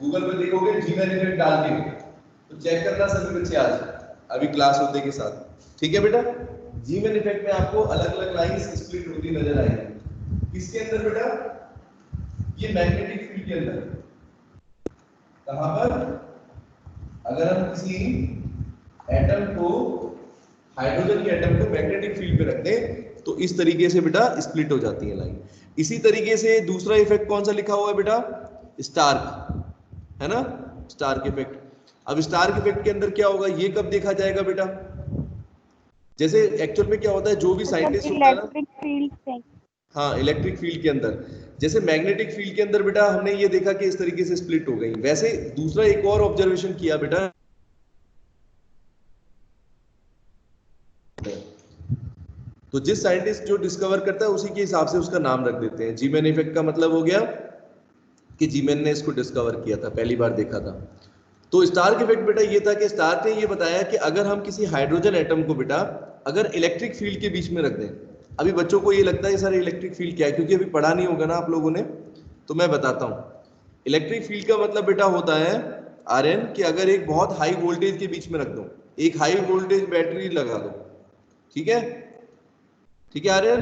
गूगल पे देखोगे जीमैन इफेक्ट डाल के, तो चेक करना सभी बच्चे आज अभी क्लास होते के साथ। ठीक है बेटा, जीमैन इफेक्ट में आपको अलग अलग लाइंस स्प्लिट होती नजर आएगी। किसके अंदर बेटा, ये मैग्नेटिक फील्ड के अंदर। कहां पर? अगर हम किसी एटम को, हाइड्रोजन के एटम को मैग्नेटिक फील्ड पे रख दें तो इस तरीके से बेटा स्प्लिट हो जाती है लाइन। इसी तरीके से दूसरा इफेक्ट कौन सा लिखा हुआ है बेटा, स्टार्क, है ना, स्टार्क इफेक्ट। अब स्टार्क इफेक्ट के अंदर क्या होगा, ये कब देखा जाएगा बेटा, जैसे एक्चुअल में क्या होता है, जो भी साइंटिस्ट होता है ना, इलेक्ट्रिक फील्ड से। हाँ इलेक्ट्रिक फील्ड के अंदर, जैसे मैग्नेटिक फील्ड के अंदर बेटा हमने ये देखा कि इस तरीके से स्प्लिट हो गई। वैसे दूसरा एक और ऑब्जर्वेशन किया बेटा, तो जिस साइंटिस्ट जो डिस्कवर करता है उसी के हिसाब से उसका नाम रख देते हैं। जीमैन इफेक्ट का मतलब हो गया कि जीमैन ने इसको डिस्कवर किया था, पहली बार देखा था। तो स्टार्क इफेक्ट बेटा ये था कि स्टार्क ने ये बताया कि अगर हम किसी हाइड्रोजन एटम को बेटा अगर इलेक्ट्रिक फील्ड के बीच में रख दें, अभी बच्चों को ये लगता है सर इलेक्ट्रिक फील्ड क्या है, क्योंकि अभी पढ़ा नहीं होगा ना आप लोगों ने, तो मैं बताता हूँ। इलेक्ट्रिक फील्ड का मतलब बेटा होता है आर्यन कि अगर एक बहुत हाई वोल्टेज के बीच में रख दो, एक हाई वोल्टेज बैटरी लगा दो, ठीक है, ठीक है आर्यन,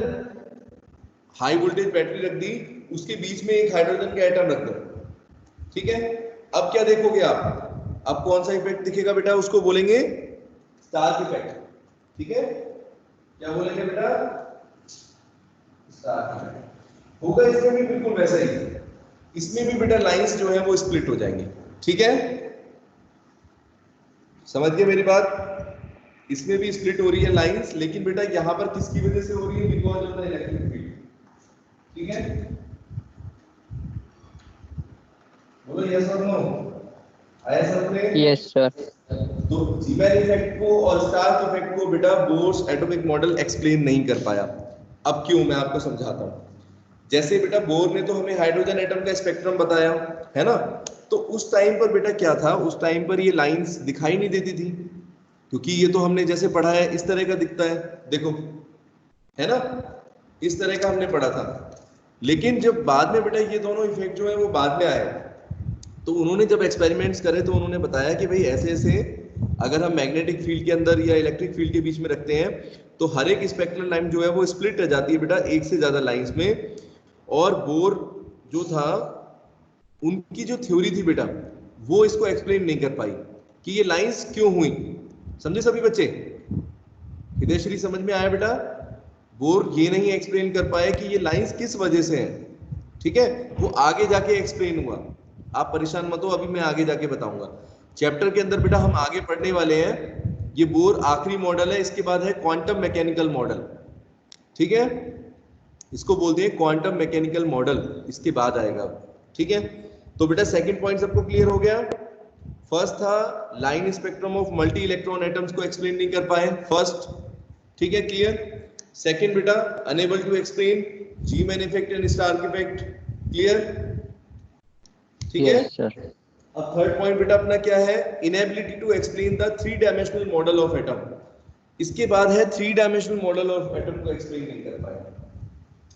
हाई वोल्टेज बैटरी रख दी, उसके बीच में एक हाइड्रोजन का एटम रख दो, ठीक है। अब क्या देखोगे आप, अब कौन सा इफेक्ट दिखेगा बेटा, उसको बोलेंगे स्टार्क इफेक्ट। ठीक है, क्या बोलेंगे बेटा, स्टार्क इफेक्ट होगा। इसमें भी बिल्कुल वैसा ही, इसमें भी बेटा लाइंस जो है वो स्प्लिट हो जाएंगी। ठीक है, समझ गए मेरी बात, इसमें भी स्प्लिट हो रही है लाइंस, लेकिन बेटा यहां पर किसकी वजह से हो रही है, because of the electric field. ठीक है, बोलो यस और नो, आया सबने? Yes sir. तो जीमैन इफेक्ट को और स्टार्क इफेक्ट को बेटा बोर्स एटॉमिक मॉडल एक्सप्लेन नहीं कर पाया। अब क्यों, मैं आपको समझाता हूं। जैसे बेटा बोर ने तो हमें हाइड्रोजन एटम का स्पेक्ट्रम बताया, है ना, तो उस टाइम पर बेटा क्या था, उस टाइम पर ये लाइंस दिखाई नहीं देती थी, क्योंकि ये तो हमने जैसे पढ़ा है इस तरह का दिखता है, देखो, है ना, इस तरह का हमने पढ़ा था। लेकिन जब बाद में बेटा ये दोनों इफेक्ट जो है वो बाद में आए, तो उन्होंने जब एक्सपेरिमेंट्स करे तो उन्होंने बताया कि भाई ऐसे ऐसे अगर हम मैग्नेटिक फील्ड के अंदर या इलेक्ट्रिक फील्ड के बीच में रखते हैं तो हर एक स्पेक्ट्रल लाइन जो है वो स्प्लिट रह जाती है बेटा एक से ज्यादा लाइंस में। और बोर जो था उनकी जो थ्योरी थी बेटा वो इसको एक्सप्लेन नहीं कर पाई कि ये लाइंस क्यों हुई। समझे सभी बच्चे? हितेश्वरी समझ में आया बेटा? बोर ये नहीं एक्सप्लेन कर पाए कि ये लाइंस किस वजह से हैं, ठीक है? वो आगे जाके एक्सप्लेन हुआ। आप परेशान मत हो, अभी मैं आगे जाके बताऊंगा। चैप्टर के अंदर बेटा हम आगे पढ़ने वाले हैं। ये बोर आखिरी मॉडल है, इसके बाद है क्वांटम मैकेनिकल मॉडल, ठीक है? इसको बोलते हैं क्वांटम मैकेनिकल मॉडल, इसके बाद आएगा, ठीक है? तो बेटा सेकंड पॉइंट सबको क्लियर हो गया? फर्स्ट था line spectrum of multi electron atoms को एक्सप्लेन नहीं कर पाए, फर्स्ट, ठीक है? क्लियर? सेकंड बेटा unable to explain Zeeman effect and Stark effect, clear? ठीक है? Yes, sir. अब थर्ड पॉइंट बेटा अपना क्या है? Inability to explain the three dimensional model of atom. इसके बाद है three dimensional model of atom को एक्सप्लेन नहीं कर पाए।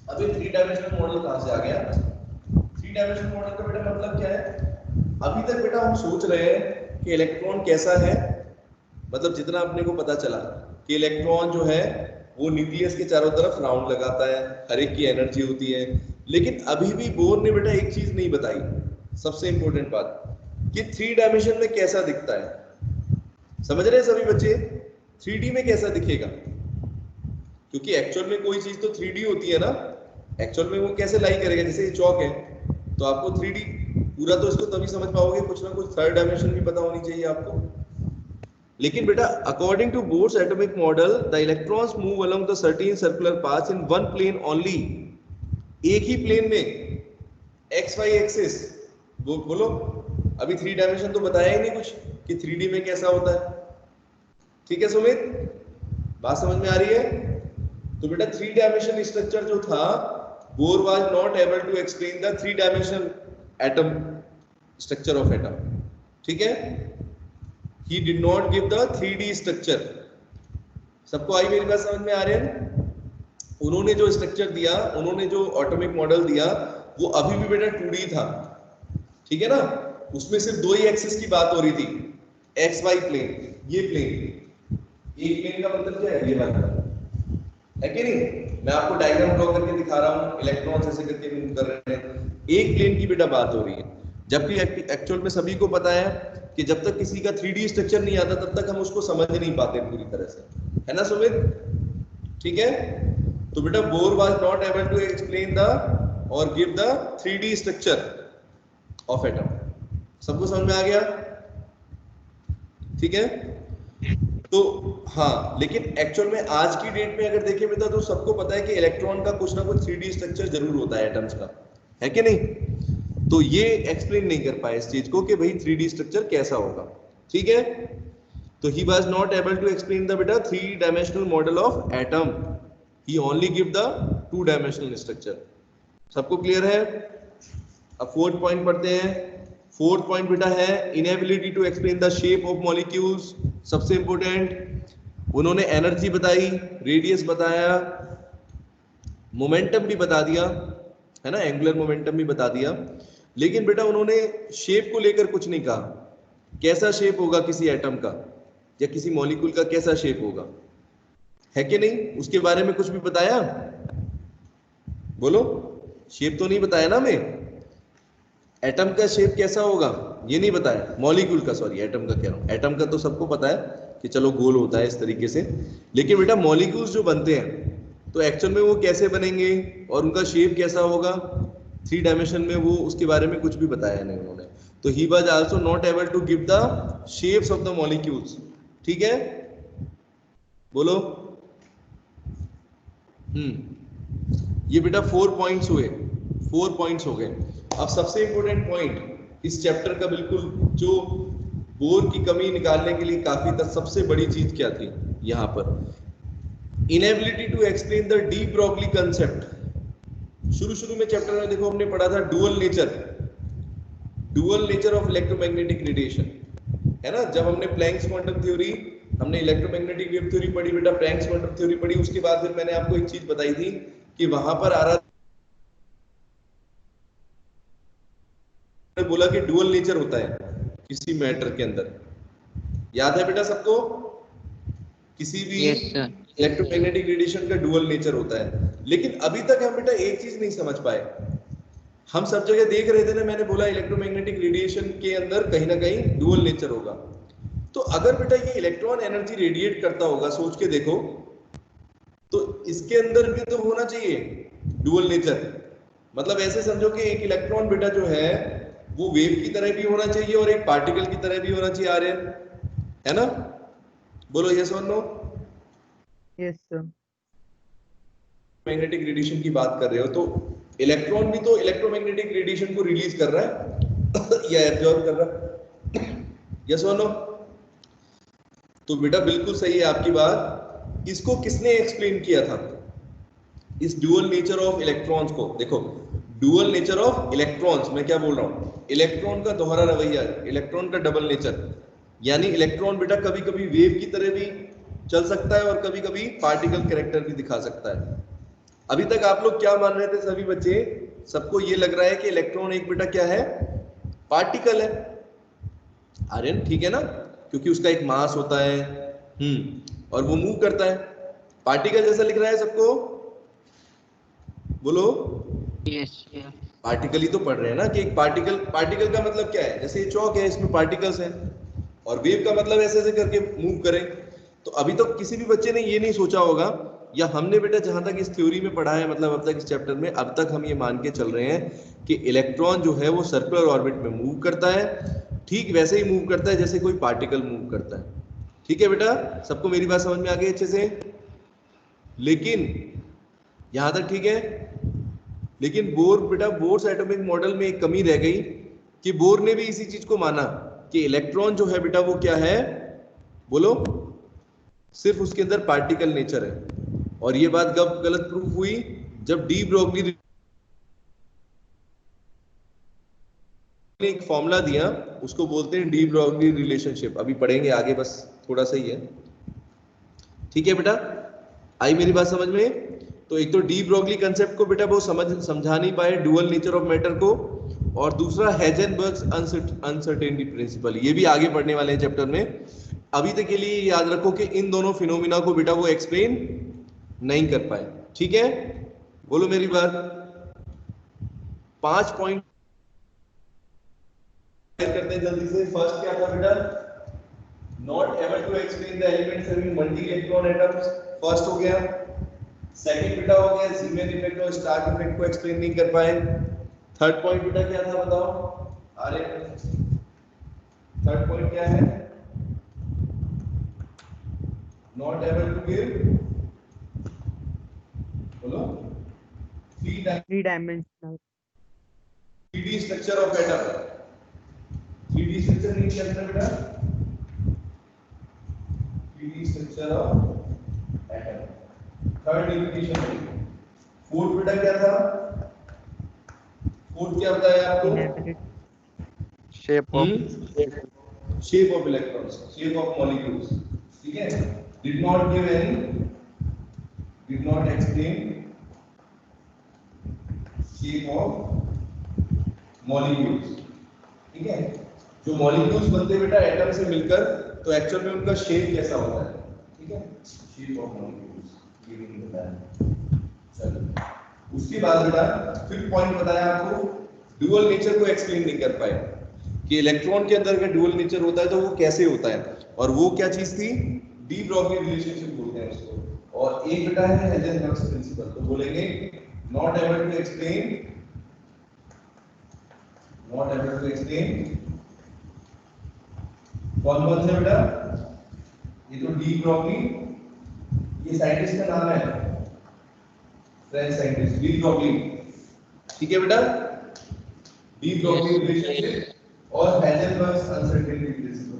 अभी थ्री डायमेंशनल मॉडल कहां से आ गया? थ्री डायमेंशनल मॉडल का बेटा मतलब क्या है? अभी तक बेटा हम सोच रहे हैं कि इलेक्ट्रॉन कैसा है, मतलब जितना अपने को पता चला कि इलेक्ट्रॉन जो है वो न्यूक्लियस के चारों तरफ राउंड लगाता है, हर एक की एनर्जी होती है। लेकिन अभी भी बोर ने बेटा एक चीज नहीं बताई, सबसे इंपॉर्टेंट बात, कि थ्री डायमेंशन में कैसा दिखता है। समझ रहे हैं सभी बच्चे? 3D में कैसा दिखेगा? क्योंकि एक्चुअल में कोई चीज तो 3D होती है ना, एक्चुअल में वो कैसे लाई करेगा? जैसे ये चौक है तो आपको 3D पूरा तो इसको तभी समझ पाओगे, कुछ ना कुछ थर्ड डायमेंशन भी पता होनी चाहिए आपको। लेकिन बेटा according to Bohr's atomic model the electrons move along the certain circular paths in one plane only, एक ही प्लेन में, एक्स वाई एक्सिस। बोलो, अभी थ्री डायमेंशन तो बताया ही नहीं कुछ कि 3D में कैसा होता है, ठीक है सुमित? बात समझ में आ रही है? तो बेटा थ्री डायमेंशन स्ट्रक्चर जो था, Bohr was not able to explain the three dimensional atom structure of atom, ठीक है? He did not give the 3D structure। सबको आई मेरी बात समझ में आ रही है? उन्होंने जो स्ट्रक्चर दिया, उन्होंने जो एटॉमिक मॉडल दिया, वो अभी भी बेटा 2D था, ठीक है ना? उसमें सिर्फ दो ही एक्सिस की बात हो रही थी, एक्स वाई प्लेन, ये प्लेन। एक प्लेन का मतलब क्या है? ये वाला है कि नहीं? मैं आपको डायग्राम ड्रॉ करके दिखा रहा हूँ, इलेक्ट्रॉन्स ऐसे करके मूव कर रहे हैं, एक प्लेन की बेटा बात हो रही है। जबकि एक्चुअल में सभी को पता है कि जब तक किसी का 3D स्ट्रक्चर नहीं आता तब तक हम उसको समझ नहीं पाते पूरी तरह से, है ना सुमित? ठीक है? तो बेटा Bohr was not able to explain the और give the 3D structure of atom. सबको समझ में आ गया? ठीक है? तो हाँ, लेकिन एक्चुअल में आज की डेट में अगर देखें बेटा तो सबको पता है कि इलेक्ट्रॉन का कुछ ना कुछ 3D स्ट्रक्चर जरूर होता है एटम्स का, है कि नहीं? तो ये एक्सप्लेन नहीं कर पाए इस चीज को कि भाई 3D स्ट्रक्चर कैसा होगा, ठीक है? तो he was not able to explain the बेटा three dimensional model of atom, he only give the two dimensional structure. सबको क्लियर है? अब फोर्थ पॉइंट पढ़ते हैं। फोर्थ पॉइंट बेटा है inability to explain the shape of molecules. सबसे important, उन्होंने एनर्जी बताई, रेडियस बताया, मोमेंटम भी बता दिया, है ना, एंगुलर मोमेंटम भी बता दिया, लेकिन बेटा उन्होंने शेप को लेकर कुछ नहीं कहा। कैसा शेप होगा किसी एटम का या किसी मॉलिक्यूल का, कैसा शेप होगा, है कि नहीं? उसके बारे में कुछ भी बताया? बोलो, शेप तो नहीं बताया ना हमें। एटम का शेप कैसा होगा ये नहीं बताया, मॉलिक्यूल का, सॉरी एटम का कह रहा हूं। एटम का तो सबको पता है कि चलो गोल होता है इस तरीके से, लेकिन बेटा मॉलिक्यूल्स जो बनते हैं तो एक्चुअल में वो कैसे बनेंगे और उनका शेप कैसा होगा थ्री डायमेंशन में, वो उसके बारे में कुछ भी बताया नहीं उन्होंने। तो he was also not able to give the shapes of the molecules, ठीक है? बोलो। ये बेटा 4 पॉइंट्स हुए, 4 पॉइंट्स हो गए। अब सबसे इंपॉर्टेंट पॉइंट इस चैप्टर का, बिल्कुल जो बोर की कमी निकालने के लिए काफी था, सबसे बड़ी चीज क्या थी यहाँ पर? Inability to explain the de Broglie concept. शुरू में चैप्टर में देखो हमने पढ़ा था dual nature of electromagnetic radiation, है ना? जब हमने प्लैंक्स क्वांटम थ्योरी, हमने इलेक्ट्रोमैग्नेटिक वेव थ्योरी पढ़ी बेटा, प्लैंक्स क्वांटम थ्योरी पढ़ी, उसके बाद फिर मैंने आपको एक चीज बताई थी कि वहां पर आ रहा, बोला कि डुअल नेचर होता है किसी मैटर के अंदर, याद है बेटा सबको? किसी भी Yes, sir. इलेक्ट्रोमैग्नेटिक रेडिएशन का डुअल नेचर होता है, लेकिन अभी तक हम बेटा एक चीज नहीं समझ पाए। हम सब जगह देख रहे थे ना, मैंने बोला इलेक्ट्रोमैग्नेटिक रेडिएशन के अंदर कहीं ना कहीं डुअल नेचर होगा। तो अगर बेटा ये इलेक्ट्रॉन एनर्जी रेडिएट करता होगा, सोच के देखो, तो इसके अंदर भी तो होना चाहिए डुअल नेचर। मतलब ऐसे समझो कि एक इलेक्ट्रॉन बेटा जो है वो वेव की तरह भी होना चाहिए और एक पार्टिकल की तरह भी होना चाहिए, आर्यन, है ना? बोलो यस और no. Yes, sir. Magnetic radiation की बात कर रहे हो तो इलेक्ट्रॉन भी तो इलेक्ट्रोमैग्नेटिक रेडिएशन को रिलीज कर रहा है या एब्जॉर्ब कर रहा है, यस और नो? तो बेटा बिल्कुल सही है आपकी बात। इसको किसने एक्सप्लेन किया था, इस डुअल नेचर ऑफ इलेक्ट्रॉन्स को? देखो, डुअल नेचर ऑफ इलेक्ट्रॉन्स, मैं क्या बोल रहा हूं, इलेक्ट्रॉन का दोहरा रवैया, इलेक्ट्रॉन का डबल नेचर, यानी इलेक्ट्रॉन बेटा कभी कभी वेव की तरह भी चल सकता है और कभी कभी पार्टिकल कैरेक्टर भी दिखा सकता है। अभी तक आप लोग क्या मान रहे थे सभी बच्चे? सबको ये लग रहा है कि इलेक्ट्रॉन एक बेटा क्या है, पार्टिकल है, आर्यन, ठीक है ना? क्योंकि उसका एक मास होता है और वो मूव करता है, पार्टिकल जैसा लिख रहा है सबको? बोलो। Yes, yeah. पार्टिकल ही तो पढ़ रहे हैं ना कि एक पार्टिकल, पार्टिकल का मतलब क्या है? जैसे ये चौक है, इसमें पार्टिकल्स हैं, और वेव का मतलब ऐसे ऐसे करके मूव करें। तो अभी तक तो किसी भी बच्चे ने ये नहीं सोचा होगा, या हमने बेटा जहां तक इस थ्योरी में पढ़ा है, मतलब अब तक इस चैप्टर में, अब तक हम ये मान के चल रहे हैं कि इलेक्ट्रॉन जो है वो सर्कुलर ऑर्बिट में मूव करता है, ठीक वैसे ही मूव करता है जैसे कोई पार्टिकल मूव करता है। ठीक है बेटा, सबको मेरी बात समझ में आ गई अच्छे से? लेकिन यहां तक ठीक है? लेकिन बोर बेटा, बोर्स एटॉमिक मॉडल में एक कमी रह गई कि बोर ने भी इसी चीज को माना कि इलेक्ट्रॉन जो है बेटा वो क्या है, बोलो, सिर्फ उसके अंदर पार्टिकल नेचर है। और ये बात कब गलत प्रूफ हुई? जब डी ब्रोगली ने एक फॉर्मूला दिया, उसको बोलते हैं डी ब्रोगली रिलेशनशिप, अभी पढ़ेंगे आगे, बस थोड़ा सा ही है। ठीक है बेटा, आई मेरी बात समझ में? तो एक तो डी ब्रोगली कंसेप्ट को बेटा वो समझा नहीं पाए, डुअल नेचर ऑफ मैटर को, और दूसरा हाइजेनबर्ग्स अनसर्टेनिटी प्रिंसिपल, ये भी आगे पढ़ने वाले हैं चैप्टर में। अभी तक के लिए याद रखो कि इन दोनों फिनोमिना को बेटा वो एक्सप्लेन नहीं कर पाए। ठीक है, बोलो मेरी बात। 5 पॉइंट करते हैं जल्दी से। फर्स्ट क्या था बेटा? Not able to explain the elements having multi electron atoms, first हो गया। सेकंड बेटा हो गया जीमेन इफेक्ट और स्टार्क इफेक्ट को एक्सप्लेन नहीं कर पाए। थर्ड पॉइंट बेटा क्या था बताओ? अरे थर्ड पॉइंट क्या है? नॉट एबल टू गिव, बोलो, Three dimensional. 3D structure of atom. 3D structure नहीं चलता बेटा, 3D structure of atom, third limitation. Fourth बेटा क्या था? फोर्थ क्या बताया आपको? shape of shape of electrons, shape of molecules. ठीक है, did not give any, did not explain shape of molecules. ठीक है, जो मॉलिक्यूल्स बनते बेटा एटम से मिलकर, तो एक्चुअल में उनका शेप कैसा होता है? ठीक है, शेप ऑफ मॉलिक्यूल्स ये नहीं बताया। चलो, उसके बाद बेटा फिफ्थ पॉइंट बताया आपको, डुअल नेचर को एक्सप्लेन नहीं कर पाए कि इलेक्ट्रॉन के अंदर का डुअल नेचर होता है तो वो कैसे होता है, और वो क्या चीज थी? डी ब्रोगली रिलेशनशिप बोलते हैं उसको। और एक बेटा है हाइजेनबर्ग्स प्रिंसिपल, तो बोलेंगे not able to explain, not able to explain. कौन कौन से बेटा? ये तो डी ब्रोगली, ये साइंटिस्ट का नाम है, फ्रेंच साइंटिस्ट डी ब्रोगली। ठीक है बेटा, डी ब्रोगली रिलेशनशिप और हाइजेनबर्ग्स अनसर्टेनिटी प्रिंसिपल,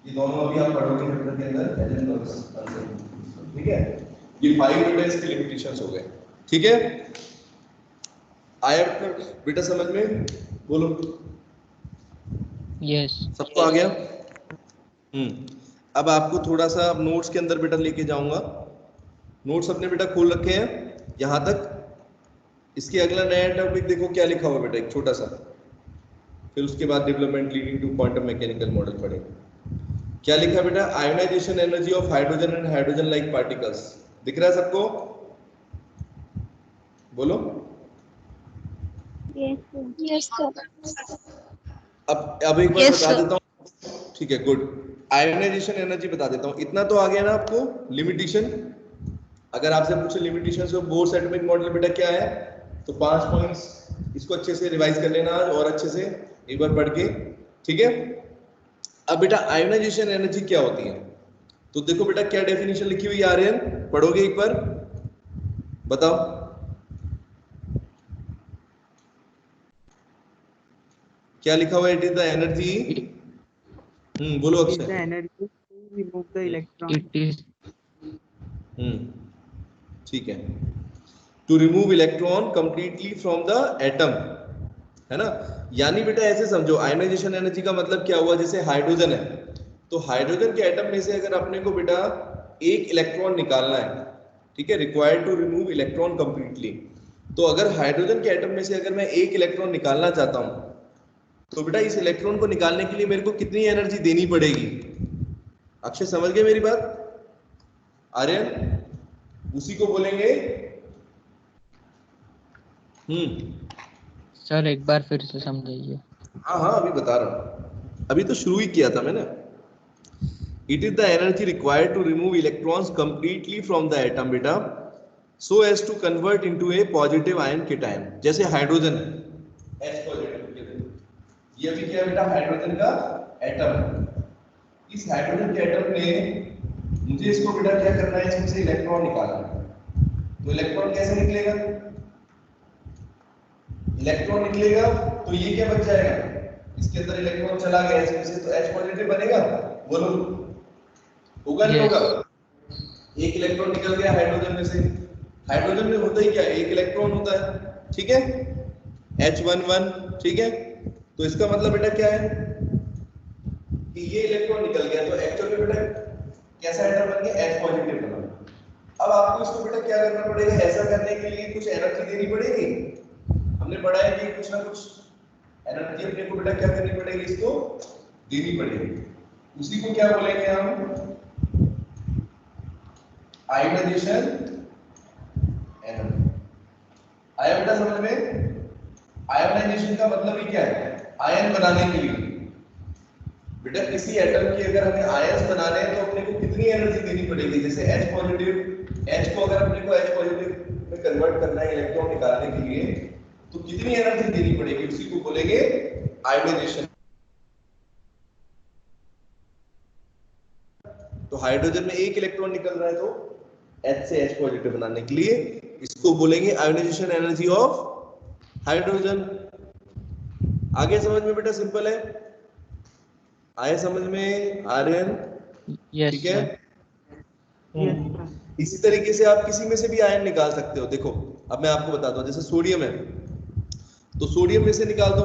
ये दोनों अभी आप पढ़ोगे चैप्टर के अंदर, हाइजेनबर्ग्स अनसर्टेनिटी प्रिंसिपल। ठीक है, ये 5 बेटा इसके लिमिटेशंस हो गए। ठीक है, आया बेटा समझ में? बोलो, Yes. सबको आ गया? अब आपको थोड़ा सा अब नोट्स के अंदर बेटा लेके जाऊंगा। नोट्स अपने बेटा खोल रखे हैं यहां तक। इसके अगला नया टॉपिक देखो क्या लिखा हुआ बेटा, एक छोटा सा, फिर उसके बाद development leading to quantum mechanical model पढ़ेंगे। क्या लिखा बेटा? Ionisation energy of hydrogen and hydrogen like particles. दिख रहा है सबको? बोलो। Yes, sir. अब एक बार बता देता हूँ, ठीक है, गुड। आयोनाइजेशन एनर्जी बता देता हूँ, इतना तो आ गया ना आपको लिमिटेशन। अगर आपसे पूछे limitation of bourse atomic model बेटा क्या है, तो 5 पॉइंट्स इसको अच्छे से रिवाइज कर लेना आज और अच्छे से एक बार पढ़ के, ठीक है। अब बेटा आयोनाइजेशन एनर्जी क्या होती है, तो देखो बेटा क्या डेफिनेशन लिखी हुई है आर्यन, पढ़ोगे एक बार, बताओ क्या लिखा हुआ है? इट इज द एनर्जी, बोलो It is the Akshay. energy to remove the electron. It is ठीक है, to remove electron completely from the atom, है ना। यानी बेटा ऐसे समझो, आयोनाइजेशन एनर्जी का मतलब क्या हुआ, जैसे हाइड्रोजन है, तो हाइड्रोजन के एटम में से अगर अपने को बेटा एक इलेक्ट्रॉन निकालना है, ठीक है, required to remove electron completely, तो अगर हाइड्रोजन के एटम में से अगर मैं एक इलेक्ट्रॉन निकालना चाहता हूं, तो बेटा इस इलेक्ट्रॉन को निकालने के लिए मेरे को कितनी एनर्जी देनी पड़ेगी? अक्षय समझ गए मेरी बात? आर्यन, उसी को बोलेंगे सर एक बार फिर से समझाइए। हाँ अभी बता रहा हूँ, अभी तो शुरू ही किया था मैंने। It is the energy required to remove electrons completely from the atom बेटा, so as to convert into a positive ion cation. जैसे हाइड्रोजन है, H पॉजिटिव, ये भी क्या है बेटा? हाइड्रोजन का एटम। इस हाइड्रोजन के एटम में मुझे इसको बेटा क्या करना है, इसमें से इलेक्ट्रॉन निकालना है। तो इलेक्ट्रॉन कैसे निकलेगा? इलेक्ट्रॉन निकलेगा तो ये क्या बच जाएगा, इसके अंदर इलेक्ट्रॉन चला गया इसमें से, तो H पॉजिटिव बनेगा। बोलो होगा नहीं होगा? एक इलेक्ट्रॉन निकल गया हाइड्रोजन में से। हाइड्रोजन में होता ही क्या, एक इलेक्ट्रॉन होता है, ठीक है, H11, ठीक है। तो इसका मतलब बेटा क्या है कि ये इलेक्ट्रॉन निकल गया, तो एक्चुअली बेटा कैसा एटम बन गया? H पॉजिटिव बना। अब आपको इसको बेटा क्या करना पड़ेगा, ऐसा करने के लिए कुछ एनर्जी देनी पड़ेगी। हमने पढ़ा है कि कुछ ना कुछ एनर्जी अपने को बेटा क्या करनी पड़ेगी, इसको देनी पड़ेगी। उसी को क्या बोलेंगे हम? Ionisation energy. आया बेटा समझ में? आयोनाइजेशन का मतलब ही क्या है? आयन बनाने के लिए बेटा किसी एटम की अगर हमें आयंस बनाने हैं तो अपने को कितनी एनर्जी देनी पड़ेगी? जैसे H पॉजिटिव, H को अगर अपने को H पॉजिटिव में कन्वर्ट करना है इलेक्ट्रॉन निकालने के लिए, तो कितनी एनर्जी देनी पड़ेगी? उसी को बोलेंगे आयोनाइजेशन। तो हाइड्रोजन में एक इलेक्ट्रॉन निकल रहा है, तो H से H पॉजिटिव बनाने के लिए इसको बोलेंगे आयोनाइजेशन एनर्जी ऑफ हाइड्रोजन। आगे समझ में बेटा? सिंपल है, आए समझ में आर्यन? यस ठीक है। Yes, इसी तरीके से आप किसी में से भी आयन निकाल सकते हो। देखो अब मैं आपको बताता हूँ, जैसे सोडियम है, तो सोडियम में से निकाल दो,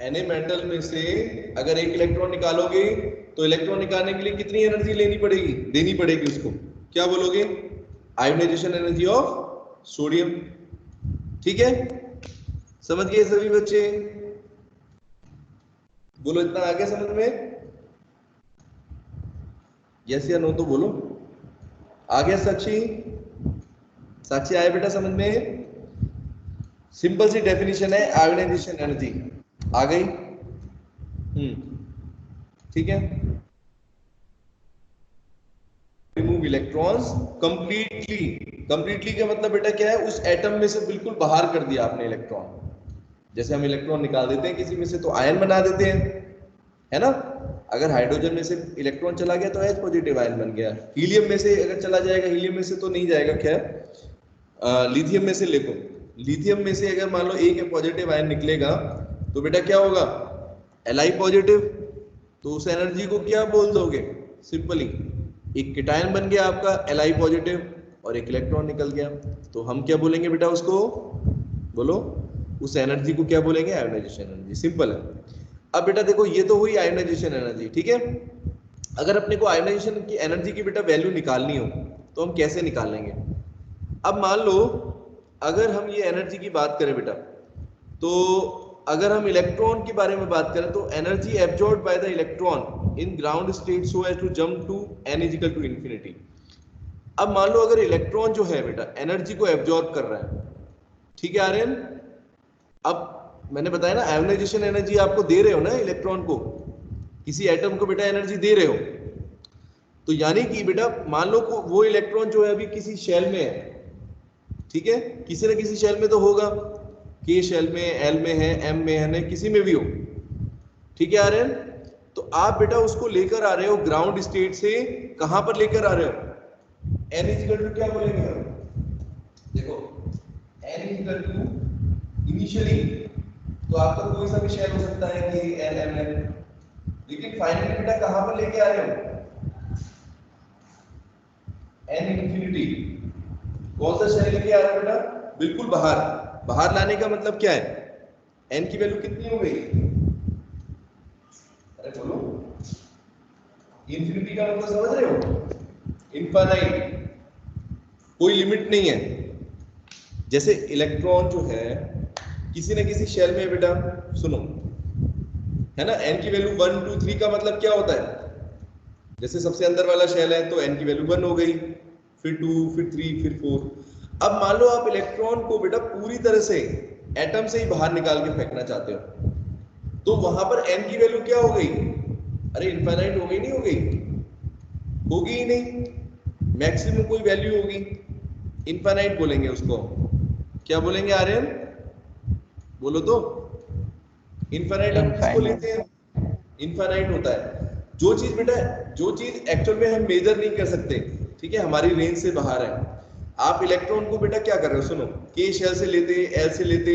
Na मेटल में से अगर एक इलेक्ट्रॉन निकालोगे तो इलेक्ट्रॉन निकालने के लिए कितनी एनर्जी लेनी पड़ेगी, देनी पड़ेगी उसको? क्या बोलोगे? Ionisation energy of sodium. ठीक है, समझ गए सभी बच्चे? बोलो इतना आगे समझ में? यस या नो तो बोलो। आ गया साक्षी? साक्षी आए बेटा समझ में? सिंपल सी डेफिनेशन है आयोनाइजेशन एनर्जी, आ गई? ठीक है। Remove electrons completely. कंप्लीटली का मतलब बेटा क्या है? उस एटम में से बिल्कुल बाहर कर दिया आपने इलेक्ट्रॉन। जैसे हम इलेक्ट्रॉन निकाल देते हैं किसी में से तो आयन बना देते हैं, है ना। अगर हाइड्रोजन में से इलेक्ट्रॉन चला गया तो H पॉजिटिव आयन बन गया। हीलियम में से अगर चला जाएगा, हीलियम में से तो नहीं जाएगा, खैर लिथियम में से देखो, लिथियम में से अगर मान लो एक पॉजिटिव आयन निकलेगा तो बेटा क्या होगा? Li positive. तो उस एनर्जी को क्या बोल दोगे? सिंपली एक केटायन बन गया आपका Li पॉजिटिव और एक इलेक्ट्रॉन निकल गया, तो हम क्या बोलेंगे बेटा उसको? बोलो उस एनर्जी को क्या बोलेंगे? Ionisation energy. सिंपल है। अब बेटा देखो ये तो हुई आयोनाइजेशन एनर्जी, ठीक है। अगर अपने को आयोनाइजेशन की एनर्जी की बेटा वैल्यू निकालनी हो तो हम कैसे निकालेंगे? अब मान लो अगर हम ये एनर्जी की बात करें बेटा, तो अगर हम इलेक्ट्रॉन के बारे में बात करें तो energy absorb by the electron in ground state so as to jump to n is equal to infinity. अब मान लो अगर इलेक्ट्रॉन जो है बेटा एनर्जी को एब्जॉर्ब कर रहा है, ठीक है आर्यन, अब मैंने बताया ना आयोनाइजेशन एनर्जी आपको दे रहे हो ना इलेक्ट्रॉन को, किसी एटम को बेटा एनर्जी दे रहे हो, तो यानी कि बेटा मान लो को वो इलेक्ट्रॉन जो है अभी किसी शेल में है, ठीक है, किसी न किसी शेल में तो होगा, के शेल में, एल में है, एम में है, किसी में भी हो, ठीक है आर्यन। तो आप बेटा उसको लेकर आ रहे हो ग्राउंड स्टेट से कहां पर लेकर आ रहे हो, n इक्वल टू क्या बोलेंगे हम, देखो n इक्वल टू इनिशियली तो आपका कोई सा भी शेल हो सकता है कि एल एम एन, लेकिन फाइनली बेटा कहां पर लेके आ रहे हो, n इंफिनिटी। कौन सा शेल लेके आ रहे हो बेटा, बिल्कुल बाहर। बाहर लाने का मतलब क्या है, n की वैल्यू कितनी हो गई, अरे बोलो, इंफिनिटी का मतलब समझ रहे हो, इनफाइनाइट, कोई लिमिट नहीं है। जैसे इलेक्ट्रॉन जो है किसी न किसी शेल में बेटा, सुनो, है ना, n की वैल्यू 1 2 3 का मतलब क्या होता है, जैसे सबसे अंदर वाला शेल है तो n की वैल्यू 1 हो गई, फिर 2 फिर 3 फिर 4। अब मान लो आप इलेक्ट्रॉन को बेटा पूरी तरह से एटम से ही बाहर निकाल के फेंकना चाहते हो, तो वहां पर n की वैल्यू क्या हो गई, अरे इनफाइनाइट हो गई, नहीं हो गई, होगी ही नहीं, मैक्सिमम कोई वैल्यू होगी, इनफाइनाइट बोलेंगे उसको, क्या बोलेंगे आर्यन, बोलो तो, इनफाइनाइट हम किसको लेते हैं, इनफाइनाइट होता है जो चीज बेटा, जो चीज एक्चुअल में हम मेजर नहीं कर सकते, ठीक है, हमारी रेंज से बाहर है। आप इलेक्ट्रॉन को बेटा क्या कर रहे हो, सुनो, के शेल से लेते, एल से लेते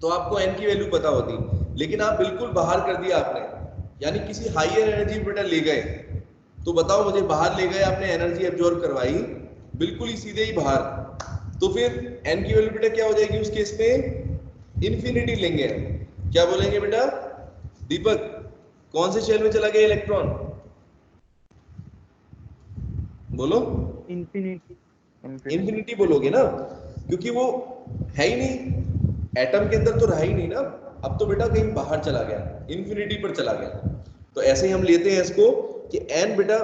तो आपको n की वैल्यू पता होती, लेकिन आप बिल्कुल बाहर कर दिया आपने, यानी किसी हाईयर एनर्जी बेटा ले गए, तो बताओ मुझे, बाहर ले गए आपने, एनर्जी एब्जॉर्ब करवाई बिल्कुल ही सीधे ही बाहर, तो फिर n की वैल्यू बेटा क्या हो जाएगी उस केस में, इंफिनिटी लेंगे। क्या बोलेंगे बेटा दीपक, कौन से शेल में चला गया इलेक्ट्रॉन, बोलो, इंफिनिटी। इंफिनिटी बोलोगे ना, क्योंकि वो है ही नहीं, एटम के अंदर तो रहा ही नहीं ना, अब तो बेटा कहीं बाहर चला गया, इंफिनिटी पर चला गया। तो ऐसे ही हम लेते हैं इसको कि n बेटा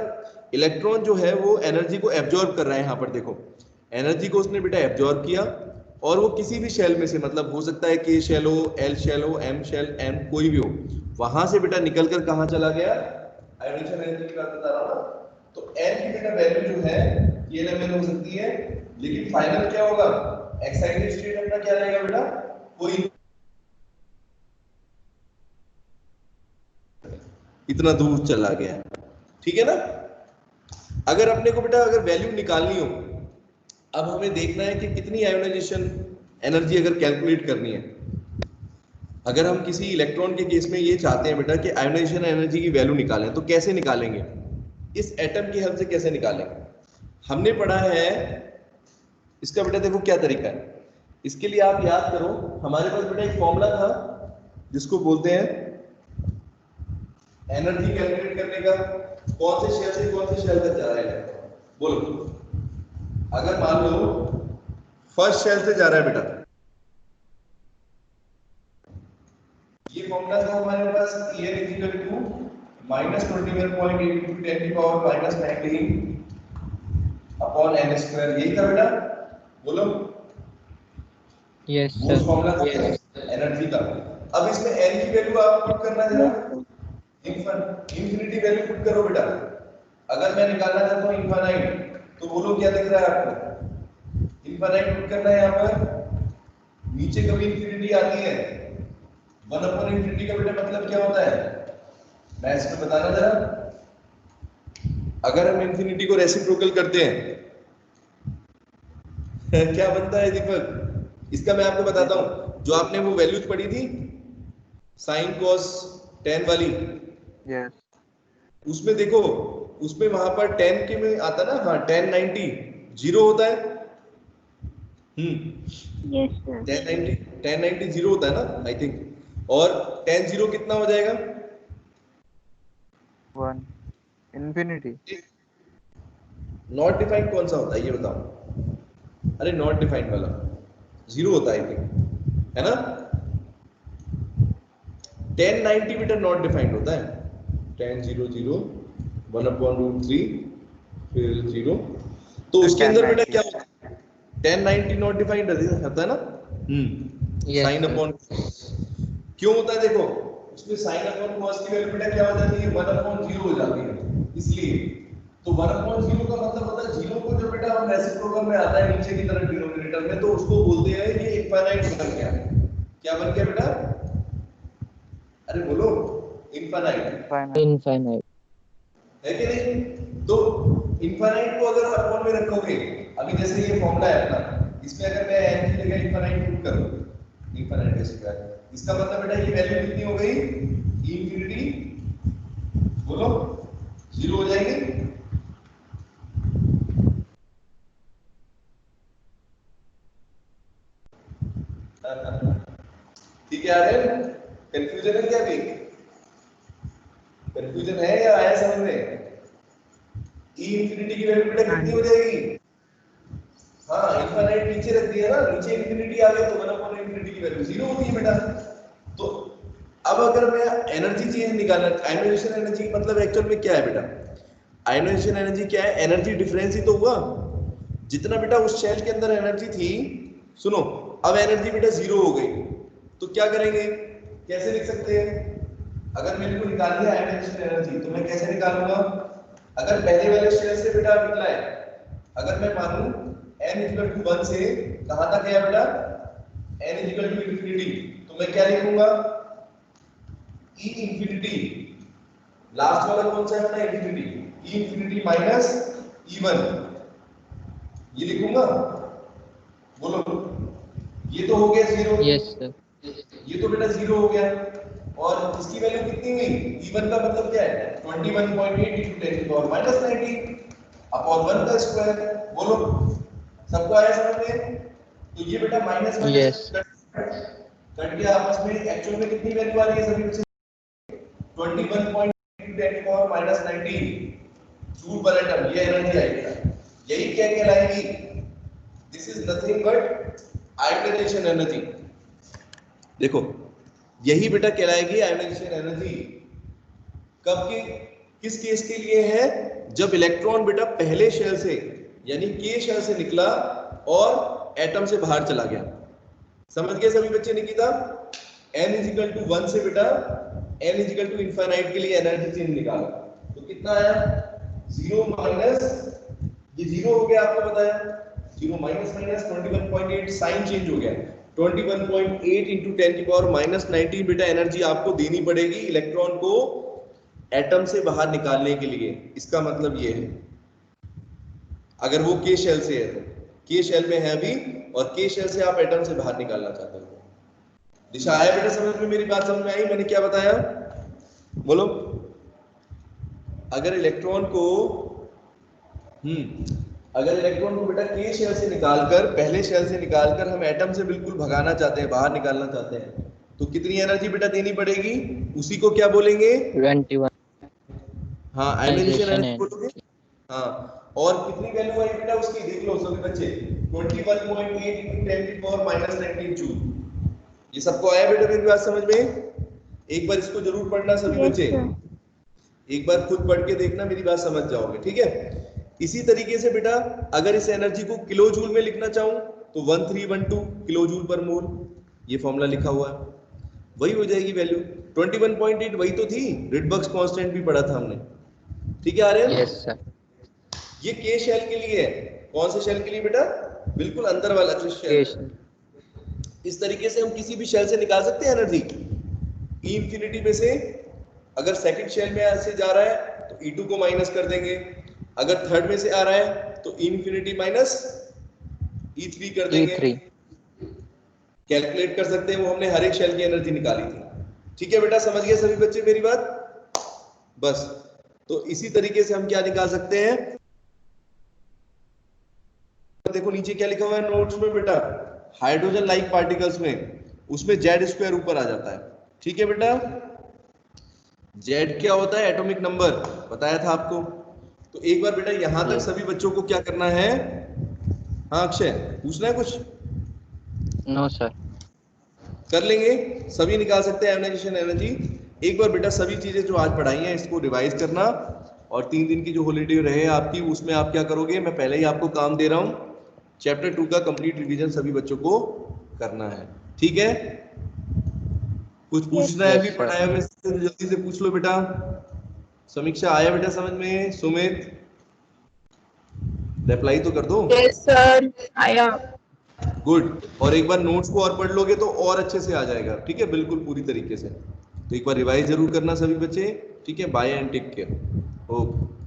इलेक्ट्रॉन जो है वो एनर्जी को एब्जॉर्ब कर रहा है, यहाँ पर देखो एनर्जी को उसने बेटा एब्जॉर्ब किया, और वो किसी भी शेल में से, मतलब हो सकता है के शेल हो, एल शेल हो, एम शेल, एम कोई भी हो, वहां से बेटा निकलकर कहाँ चला गया, आयोनाइजेशन एनर्जी की बात बता रहा हूं ना, तो n की बेटा वैल्यू जो है KLMN हो सकती है, लेकिन फाइनल क्या होगा, एक्साइटेड स्टेट अपना क्या रहेगा बेटा, कोई इतना दूर चला गया, ठीक है ना। अगर अपने को बेटा अगर वैल्यू निकालनी हो, अब हमें देखना है कि कितनी आयोनाइजेशन एनर्जी अगर कैलकुलेट करनी है, अगर हम किसी इलेक्ट्रॉन के केस में ये चाहते हैं बेटा कि आयोनाइजेशन एनर्जी की वैल्यू निकालें, तो कैसे निकालेंगे, इस एटम की हेल्प से कैसे निकालेंगे, हमने पढ़ा है इसका बेटा, देखो क्या तरीका है, इसके लिए आप याद करो, हमारे पास बेटा एक फॉर्मूला था जिसको बोलते हैं एनर्जी कैलकुलेट करने का, कौन से शेल से कौन से शेल तक जा रहा है, बोलो, अगर मान लो फर्स्ट शेल से जा रहा है बेटा, ये फॉर्मूला था हमारे पास, En is equal to -21.8 into 10 की पावर -19 अपॉन n स्क्वायर, यही था बेटा, बोलो, यस वो सर। फॉर्मूला था एनर्जी का। अब इसमें n की वैल्यू आप पुट करना जरा, इंफिनिटी वैल्यू पुट करो बेटा, अगर मैं निकालना चाहता हूं इनफाइनाइट, तो बोलो क्या दिख रहा है आपको, इनफाइनाइट पुट करना है, यहाँ पर नीचे कभी इंफिनिटी आती है, 1 अपॉन इंफिनिटी का बेटा मतलब क्या होता है, मैं इसमें बताना जरा, अगर हम इंफिनिटी को रेसिप्रोकल करते हैं क्या बनता है दीपक, इसका मैं आपको बताता हूं, जो आपने वो वैल्यूज पढ़ी थी साइन कॉस टेन वाली, yes, उसमें देखो, उसमें वहां पर 10 के में आता ना, हाँ 1090 जीरो होता है, Yes, sir. 1090 जीरो होता है ना आई थिंक, और 10 जीरो कितना हो जाएगा, 1 infinity, नॉट डिफाइंड कौन सा होता है ये बताओ, अरे नॉट डिफाइंड वाला जीरो होता है आई थिंक, है ना, 1090 बेटा नॉट डिफाइंड होता है, 10 0 0 1/√3 फिर 0, तो उसके अंदर बेटा क्या होता है 1090 नॉट डिफाइंड होता है ना। Yes, sign sir. अपॉन क्यों होता है देखो, उसमें साइन अपॉन कॉस की वैल्यू बेटा क्या हो जाती है 1/0 हो जाती है, इसलिए तो 1/0 का मतलब होता है 0 को जब बेटा हम रेसिप्रोकल में आता है नीचे की तरफ डिनोमिनेटर में, तो उसको बोलते हैं ये इनफाइनाइट बन गया। क्या बन गया बेटा, अरे बोलो, इनफाइनाइट Infinite. है कि नहीं। तो इनफाइनाइट को अगर अपॉन में रखोगे, अभी जैसे ये फॉर्मूला है अपना, इसमें अगर मैं n की जगह इनफाइनाइट पुट करूं, इनफाइनाइट का स्क्वायर, इसका मतलब बेटा ये वैल्यू कितनी हो गई, इंफिनिटी, बोलो 0 हो जाएगी। ठीक है यार, कंफ्यूजन है क्या, भी कंफ्यूजन है या आया समझ में। ई इंफिनिटी की वैल्यू बेटा कितनी हो जाएगी, हाँ इनफाइनाइट नीचे रख दिया ना, नीचे इंफिनिटी आ गया तो 1 इंफिनिटी की वैल्यू 0 होती है बेटा। तो अब अगर मैं एनर्जी चेंज निकालना, आयनाइजेशन एनर्जी मतलब एक्चुअल में क्या है बेटा, आयनाइजेशन एनर्जी क्या है, एनर्जी डिफरेंस ही तो हुआ, जितना बेटा उस शेल के अंदर एनर्जी थी, सुनो अब एनर्जी बेटा 0 हो गई, तो क्या करेंगे, कैसे लिख सकते हैं, अगर मेरे को निकालनी है आयनाइजेशन एनर्जी तो मैं कैसे निकालूंगा, अगर पहले वाले शेल से बेटा निकला है, अगर मैं मानूं n = 1 से कहां तक है बेटा, n = इंफिनिटी, तो मैं क्या लिखूंगा, e इंफिनिटी, लास्ट वाला कौन सा है अपना infinity, e infinity minus e1, ये लिखूंगा, बोलो ये तो हो गया 0, Yes, sir. ये तो बेटा 0 हो गया, और इसकी वैल्यू कितनी हुई, e1 का मतलब क्या है 21.8 × 10⁻90 अपॉन 1 का स्क्वायर, बोलो सबको आया समझ में। तो ये बेटा माइनस Yes. कट गया आपस में, एक्चुअल में कितनी वैल्यू आ रही है सभी बच्चे, 21.8 × 10⁻90 जूल पर एटम, ये एनर्जी आएगी, यही क्या कहलाएगी, this is nothing but ionization energy. देखो यही बेटा कहलाएगी आयनाइजेशन एनर्जी, कब के किस केस के लिए है, जब इलेक्ट्रॉन बेटा पहले शेल से यानी के शेल से निकला और एटम से बाहर चला गया, समझ गए सभी बच्चे निकिता। n = 1 से बेटा n = इनफाइनाइट के लिए एनर्जी चेंज निकाला, तो कितना आया 0 माइनस, ये 0 हो गया आपको बताया, 0 माइनस माइनस 21.8, साइन चेंज हो गया, 21.8 × 10⁻90 बेटा एनर्जी आपको देनी पड़ेगी इलेक्ट्रॉन को एटम से बाहर निकालने के लिए। इसका मतलब ये है अगर वो के शेल से है, के शेल में है अभी, और के शेल से आप एटम से बाहर निकालना चाहते हो। दिशा आया बेटा समझ में, मेरी बात समझ में आई, मैंने क्या बताया, बोलो अगर इलेक्ट्रॉन को अगर इलेक्ट्रॉन को बेटा के शेल से निकालकर, पहले शेल से निकालकर हम एटम से बिल्कुल भगाना चाहते हैं, बाहर निकालना चाहते हैं, तो कितनी एनर्जी बेटा देनी पड़ेगी, उसी को क्या बोलेंगे, 21. हाँ आयनाइजेशन Ionization एनर्जी बोलोगे, हाँ, और कितनी वैल्यू आई बेटा उसकी, देख लो सभी बच्चे 21.8 × 10⁻90 जूल। ये सबको आया बेटा मेरी बात समझ में, एक बार इसको जरूर पढ़ना सभी Yes, बच्चे, sir. एक बार खुद पढ़ के देखना, मेरी बात समझ जाओगे, ठीक है। इसी तरीके से बेटा अगर इस एनर्जी को किलो जूल में लिखना चाहूं तो 1312 किलो जूल पर मोल, ये फॉर्मूला लिखा हुआ है, वही हो जाएगी वैल्यू 21.8, वही तो थी, रिडबर्ग्स कांस्टेंट भी पढ़ा था हमने, ठीक है आर्यन। Yes, sir. ये के शेल के लिए है, कौन से शेल के लिए बेटा, बिल्कुल अंदर वाला जो शेल Yes, है। sir. इस तरीके से हम किसी भी शेल से निकाल सकते हैं एनर्जी, ई इंफिनिटी में से अगर सेकंड शेल में से जा रहा है तो E2 को माइनस कर देंगे, अगर थर्ड में से आ रहा है तो E इंफिनिटी माइनस E3 कर देंगे, E3. कैलकुलेट कर सकते हैं, वो हमने हर एक शेल की एनर्जी निकाली थी, ठीक है बेटा, समझ गए सभी बच्चे मेरी बात, बस। तो इसी तरीके से हम क्या निकाल सकते हैं, देखो नीचे क्या लिखा हुआ है नोट्स में बेटा, हाइड्रोजन लाइक पार्टिकल्स में, उसमें Z² ऊपर आ जाता है, ठीक है बेटा। Z क्या होता है, एटॉमिक नंबर, बताया था आपको। तो एक बार बेटा यहां तक सभी बच्चों को क्या करना है, हाँ अक्षय पूछना है कुछ, No, sir. कर लेंगे, सभी निकाल सकते हैं आयोनाइजेशन एनर्जी। एक बार बेटा सभी चीजें जो आज पढ़ाई हैं इसको रिवाइज करना, और 3 दिन की जो हॉलीडे रहे आपकी उसमें आप क्या करोगे, मैं पहले ही आपको काम दे रहा हूँ, चैप्टर 2 का कंप्लीट रिवीजन सभी बच्चों को करना है, ठीक है। कुछ पूछना है Yes, अभी sir. पढ़ाया में से तो जल्दी से पूछ लो बेटा। समीक्षा आया बेटा समझ में? सुमित रिप्लाई तो कर दो। यस सर आया। गुड, और एक बार नोट्स को और पढ़ लोगे तो और अच्छे से आ जाएगा, ठीक है, बिल्कुल पूरी तरीके से। तो एक बार रिवाइज जरूर करना सभी बच्चे, ठीक है। Bye and take care. Okay.